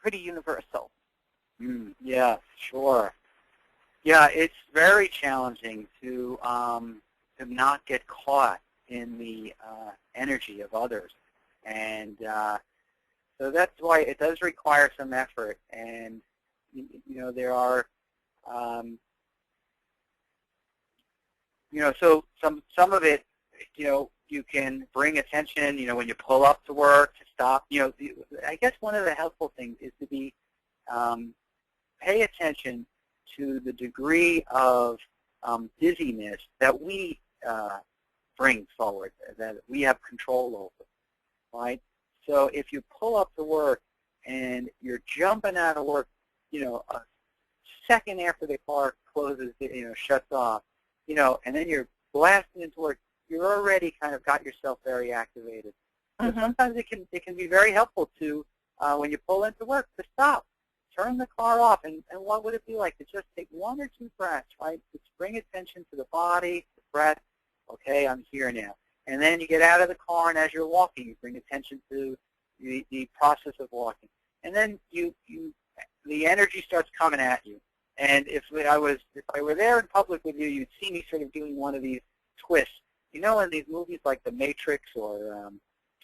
S2: pretty universal.
S3: Yeah, sure. Yeah, it's very challenging to not get caught in the energy of others, and so that's why it does require some effort. And you know, there are you know, so some of it, you know, you can bring attention, you know, when you pull up to work, to stop. You know, I guess one of the helpful things is to be pay attention to the degree of dizziness that we bring forward, that we have control over, right? So if you pull up to work and you're jumping out of work, you know, a second after the car closes, you know, shuts off, you know, and then you're blasting into work, you're already kind of got yourself very activated. So sometimes it can be very helpful to, when you pull into work, to stop, turn the car off, and what would it be like to just take 1 or 2 breaths, right? Just bring attention to the body, the breath. Okay, I'm here now. And then you get out of the car, and as you're walking, you bring attention to the process of walking. And then the energy starts coming at you. And if I were there in public with you, you'd see me sort of doing one of these twists. You know, in these movies like The Matrix or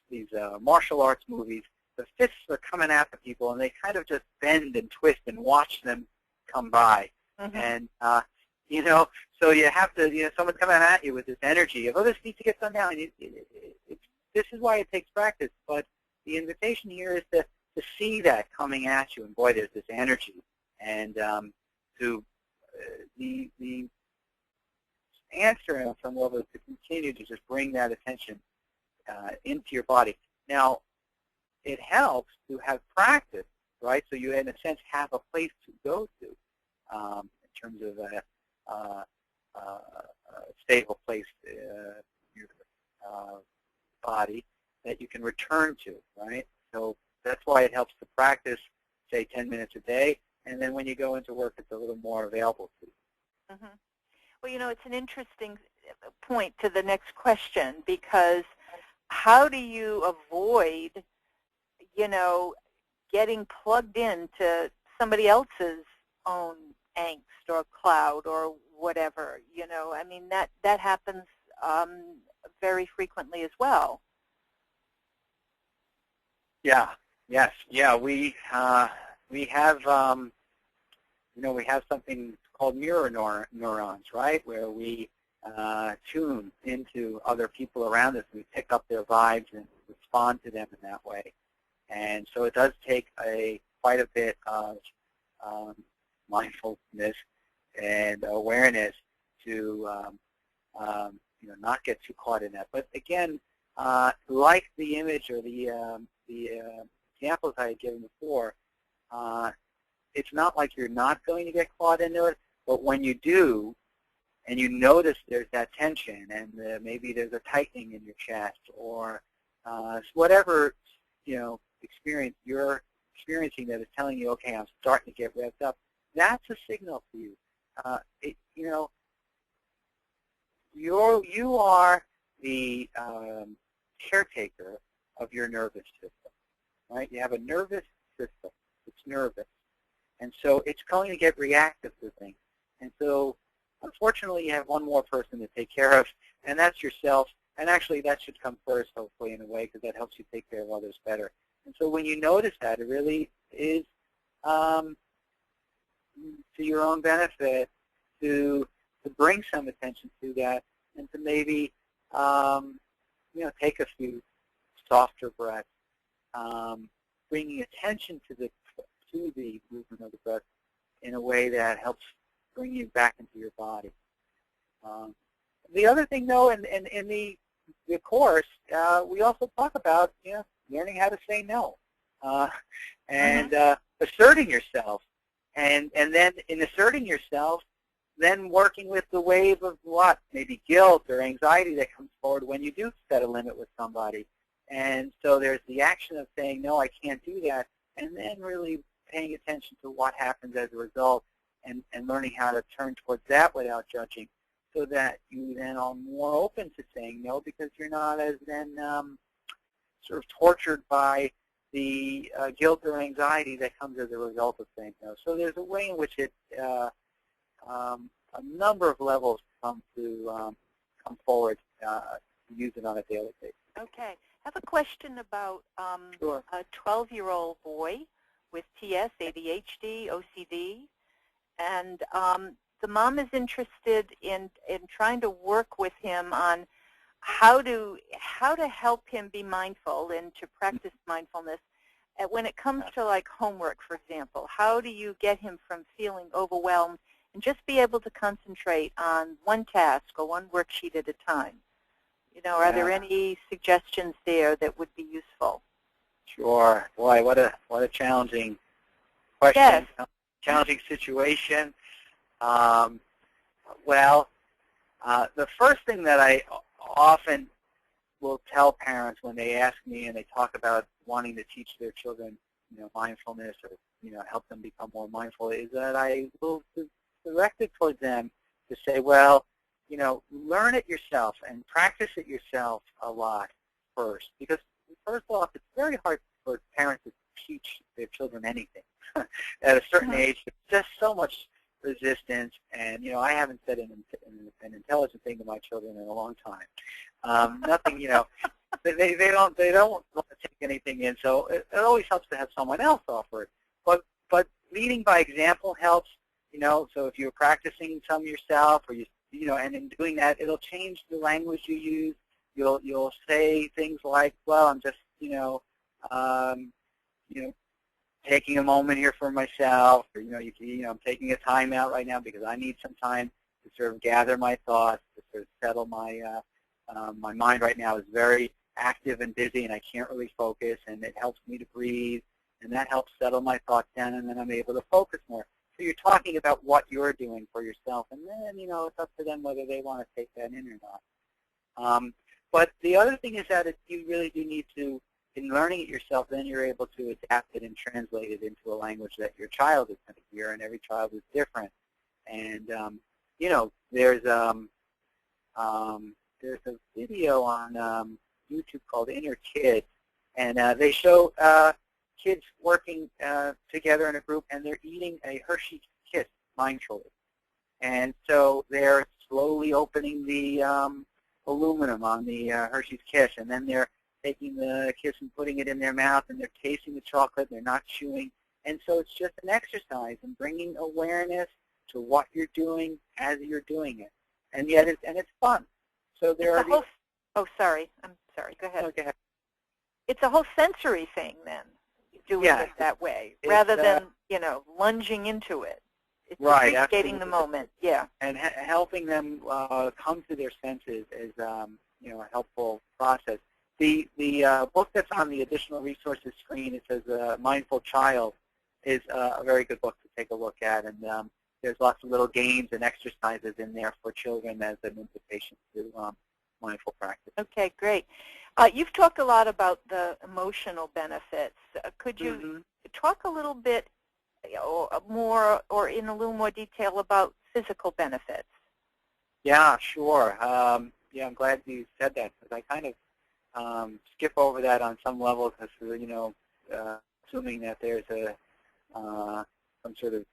S3: these martial arts movies, the fists are coming at the people, and they kind of just bend and twist and watch them come by. And you know, so you have to, you know, someone's coming at you with this energy of, oh, this needs to get done now. And this is why it takes practice. But the invitation here is to see that coming at you, and boy, there's this energy. And the answer on some level is to continue to just bring that attention into your body. Now, it helps to have practice, right? So you, in a sense, have a place to go to in terms of a stable place in your body that you can return to, right? So that's why it helps to practice, say, 10 minutes a day, and then when you go into work, it's a little more available to you.
S2: Well, you know, it's an interesting point to the next question, because how do you avoid, you know, getting plugged into somebody else's own angst or cloud or whatever, you know? I mean, that happens very frequently as well.
S3: Yeah. Yes. Yeah. We have we have something called mirror neurons, right, where we tune into other people around us. We pick up their vibes and respond to them in that way. And so it does take quite a bit of mindfulness and awareness to not get too caught in that. But again, like the image or the examples I had given before, it's not like you're not going to get caught into it, but when you do, and you notice there's that tension, and maybe there's a tightening in your chest, or whatever experience you're experiencing that is telling you, okay, I'm starting to get revved up, that's a signal for you. You are the caretaker of your nervous system, right? You have a nervous system. It's nervous. And so it's going to get reactive to things. And so, unfortunately, you have one more person to take care of, and that's yourself. And actually, that should come first, hopefully, in a way, because that helps you take care of others better. And so when you notice that, it really is to your own benefit to bring some attention to that, and to maybe take a few softer breaths, bringing attention to the movement of the breath in a way that helps bring you back into your body. The other thing, though, in the course, we also talk about learning how to say no, and asserting yourself, and then in asserting yourself, then working with the wave of what? Maybe guilt or anxiety that comes forward when you do set a limit with somebody. And so there's the action of saying, no, I can't do that, and then really paying attention to what happens as a result, and learning how to turn towards that without judging, so that you then are more open to saying no, because you're not as then sort of tortured by the guilt or anxiety that comes as a result of saying no. So there's a way in which it a number of levels come forward to use it on a daily basis.
S2: Okay. I have a question about
S3: Sure.
S2: a 12-year-old boy with TS, ADHD, OCD, and the mom is interested in trying to work with him on how to help him be mindful and to practice mindfulness. And when it comes to like homework, for example, how do you get him from feeling overwhelmed and just be able to concentrate on one task or one worksheet at a time? Are there any suggestions there that would be useful?
S3: Sure. Boy, what a challenging question.
S2: Yes.
S3: Challenging situation. Well, the first thing that I often will tell parents when they ask me and they talk about wanting to teach their children, mindfulness or help them become more mindful, is that I will direct it towards them to say, well, learn it yourself and practice it yourself a lot first. Because first off, it's very hard for parents to teach their children anything. At a certain age, there's just so much resistance, and I haven't said an intelligent thing to my children in a long time. Nothing, they don't want to take anything in. So it always helps to have someone else offer it. But leading by example helps. So if you're practicing some yourself, or and in doing that, it'll change the language you use. You'll say things like, well, I'm just taking a moment here for myself, or I'm taking a time out right now because I need some time to sort of gather my thoughts, to sort of settle my my mind right now is very active and busy, and I can't really focus, and it helps me to breathe, and that helps settle my thoughts down, and then I'm able to focus more. So you're talking about what you're doing for yourself, and then it's up to them whether they want to take that in or not. But the other thing is that you really do need to, in learning it yourself, then you're able to adapt it and translate it into a language that your child is going to hear, and every child is different. And there's a video on YouTube called Inner Kid, and they show kids working together in a group, and they're eating a Hershey's Kiss mindfully. And so they're slowly opening the aluminum on the Hershey's Kiss, and then taking the kiss and putting it in their mouth, and they're tasting the chocolate, and they're not chewing. And so it's just an exercise in bringing awareness to what you're doing as you're doing it. And yet it's fun. So there are these...
S2: Oh, sorry. I'm sorry. Go ahead.
S3: Oh, go ahead.
S2: It's a whole sensory thing then, doing it that way, rather than, lunging into it. It's appreciating the moment,
S3: And helping them come to their senses is, a helpful process. The book that's on the additional resources screen, it says Mindful Child, is a very good book to take a look at. And there's lots of little games and exercises in there for children as an invitation to mindful practice.
S2: Okay, great. You've talked a lot about the emotional benefits. Could you talk a little bit more or in a little more detail about physical benefits?
S3: Yeah, sure. I'm glad you said that, because I kind of skip over that on some level, because, assuming that there's some sort of,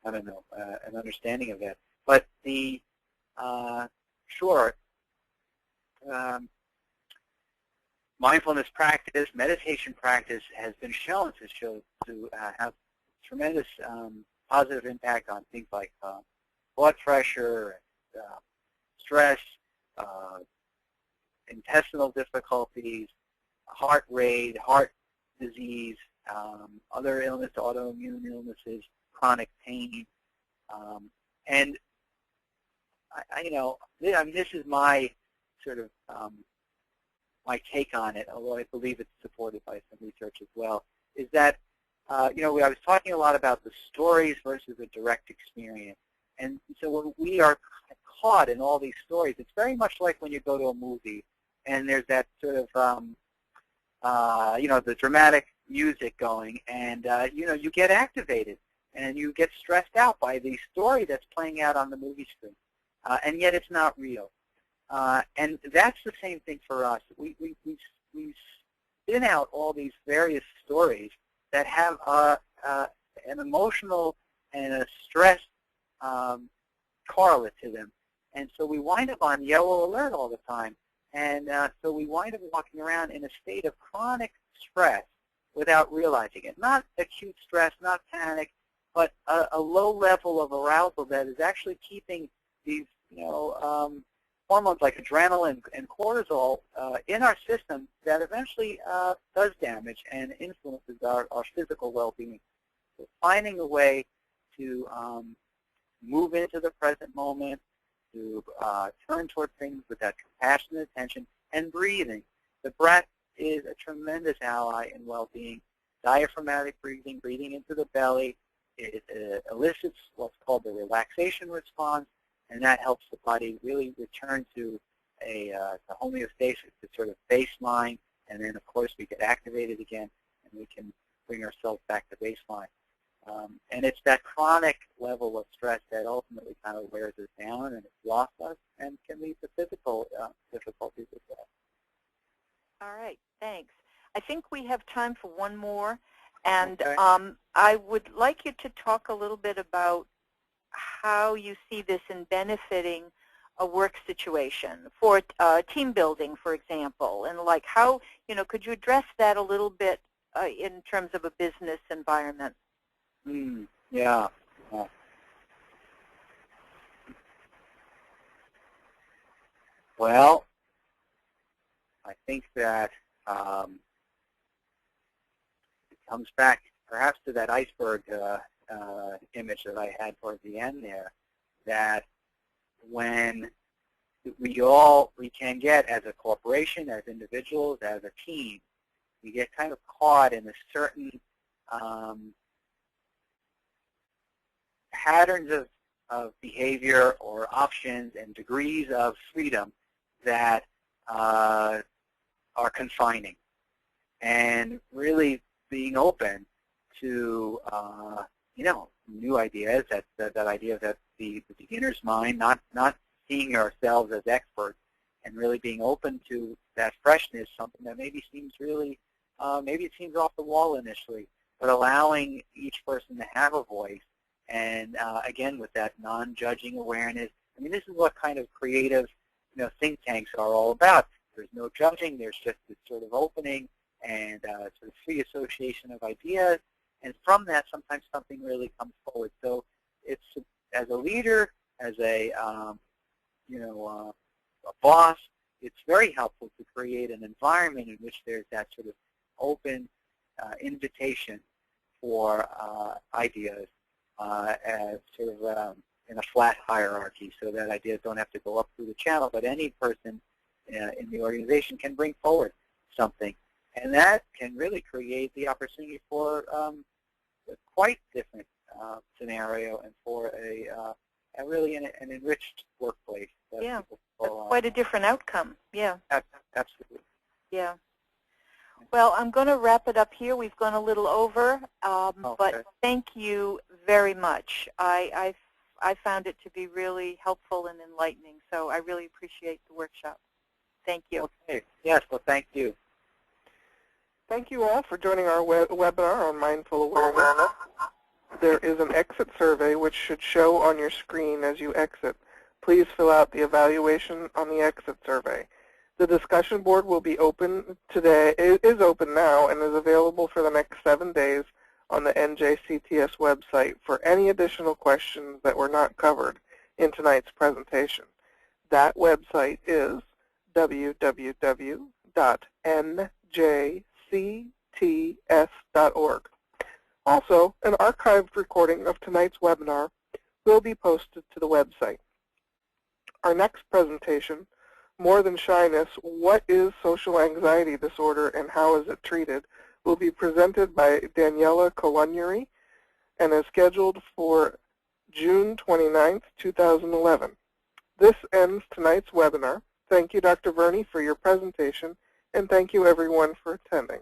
S3: an understanding of that. But sure, mindfulness practice, meditation practice has been shown to have tremendous positive impact on things like blood pressure, stress, intestinal difficulties, heart rate, heart disease, other illness, autoimmune illnesses, chronic pain, and this is my sort of my take on it, although I believe it's supported by some research as well, is that I was talking a lot about the stories versus the direct experience. And so when we are caught in all these stories, it's very much like when you go to a movie and there's that sort of, the dramatic music going, and, you get activated and you get stressed out by the story that's playing out on the movie screen. And yet it's not real. And that's the same thing for us. We spin out all these various stories that have an emotional and a stress correlate to them. And so we wind up on yellow alert all the time. And so we wind up walking around in a state of chronic stress without realizing it. Not acute stress, not panic, but a low level of arousal that is actually keeping these, hormones like adrenaline and cortisol in our system that eventually does damage and influences our physical well-being. So finding a way to move into the present moment, to turn toward things with that compassionate attention, and breathing. The breath is a tremendous ally in well-being. Diaphragmatic breathing, breathing into the belly, it elicits what's called the relaxation response, and that helps the body really return to a homeostasis, the sort of baseline, and then, of course, we get activated again, and we can bring ourselves back to baseline. And it's that chronic level of stress that ultimately kind of wears us down and exhausts us and can lead to physical difficulties as well.
S2: All right, thanks. I think we have time for one more, and
S3: okay.
S2: I would like you to talk a little bit about how you see this in benefiting a work situation for team building, for example, and like how, could you address that a little bit in terms of a business environment?
S3: Yeah. Well, I think that it comes back perhaps to that iceberg image that I had towards the end there, that when we can get, as a corporation, as individuals, as a team, we get kind of caught in a certain patterns of behavior or options and degrees of freedom that are confining. And really being open to new ideas, that idea that the beginner's mind, not seeing ourselves as experts, and really being open to that freshness, something that maybe seems really, maybe it seems off the wall initially, but allowing each person to have a voice. And again, with that non-judging awareness, I mean, this is what kind of creative, think tanks are all about. there's no judging. There's just this sort of opening and sort of free association of ideas. And from that, sometimes something really comes forward. So it's, as a leader, as a boss, it's very helpful to create an environment in which there's that sort of open invitation for ideas as sort of in a flat hierarchy, so that ideas don't have to go up through the channel, but any person in the organization can bring forward something. And that can really create the opportunity for a quite different scenario and for a really an enriched workplace.
S2: Yeah, that's quite a different outcome. Yeah.
S3: Absolutely.
S2: Yeah. Well, I'm going to wrap it up here. We've gone a little over,
S3: Okay.
S2: but thank you very much. I found it to be really helpful and enlightening, so I really appreciate the workshop. Thank you.
S3: Okay. Yes, well, thank you.
S1: Thank you all for joining our webinar on mindful awareness. There is an exit survey which should show on your screen as you exit. Please fill out the evaluation on the exit survey. The discussion board will be open today. It is open now and is available for the next 7 days on the NJCTS website for any additional questions that were not covered in tonight's presentation. That website is www.njcts.org. Also, an archived recording of tonight's webinar will be posted to the website. Our next presentation, More Than Shyness, What is Social Anxiety Disorder and How is it Treated, will be presented by Daniela Colunuri and is scheduled for June 29th, 2011. This ends tonight's webinar. Thank you, Dr. Verni, for your presentation, and thank you, everyone, for attending.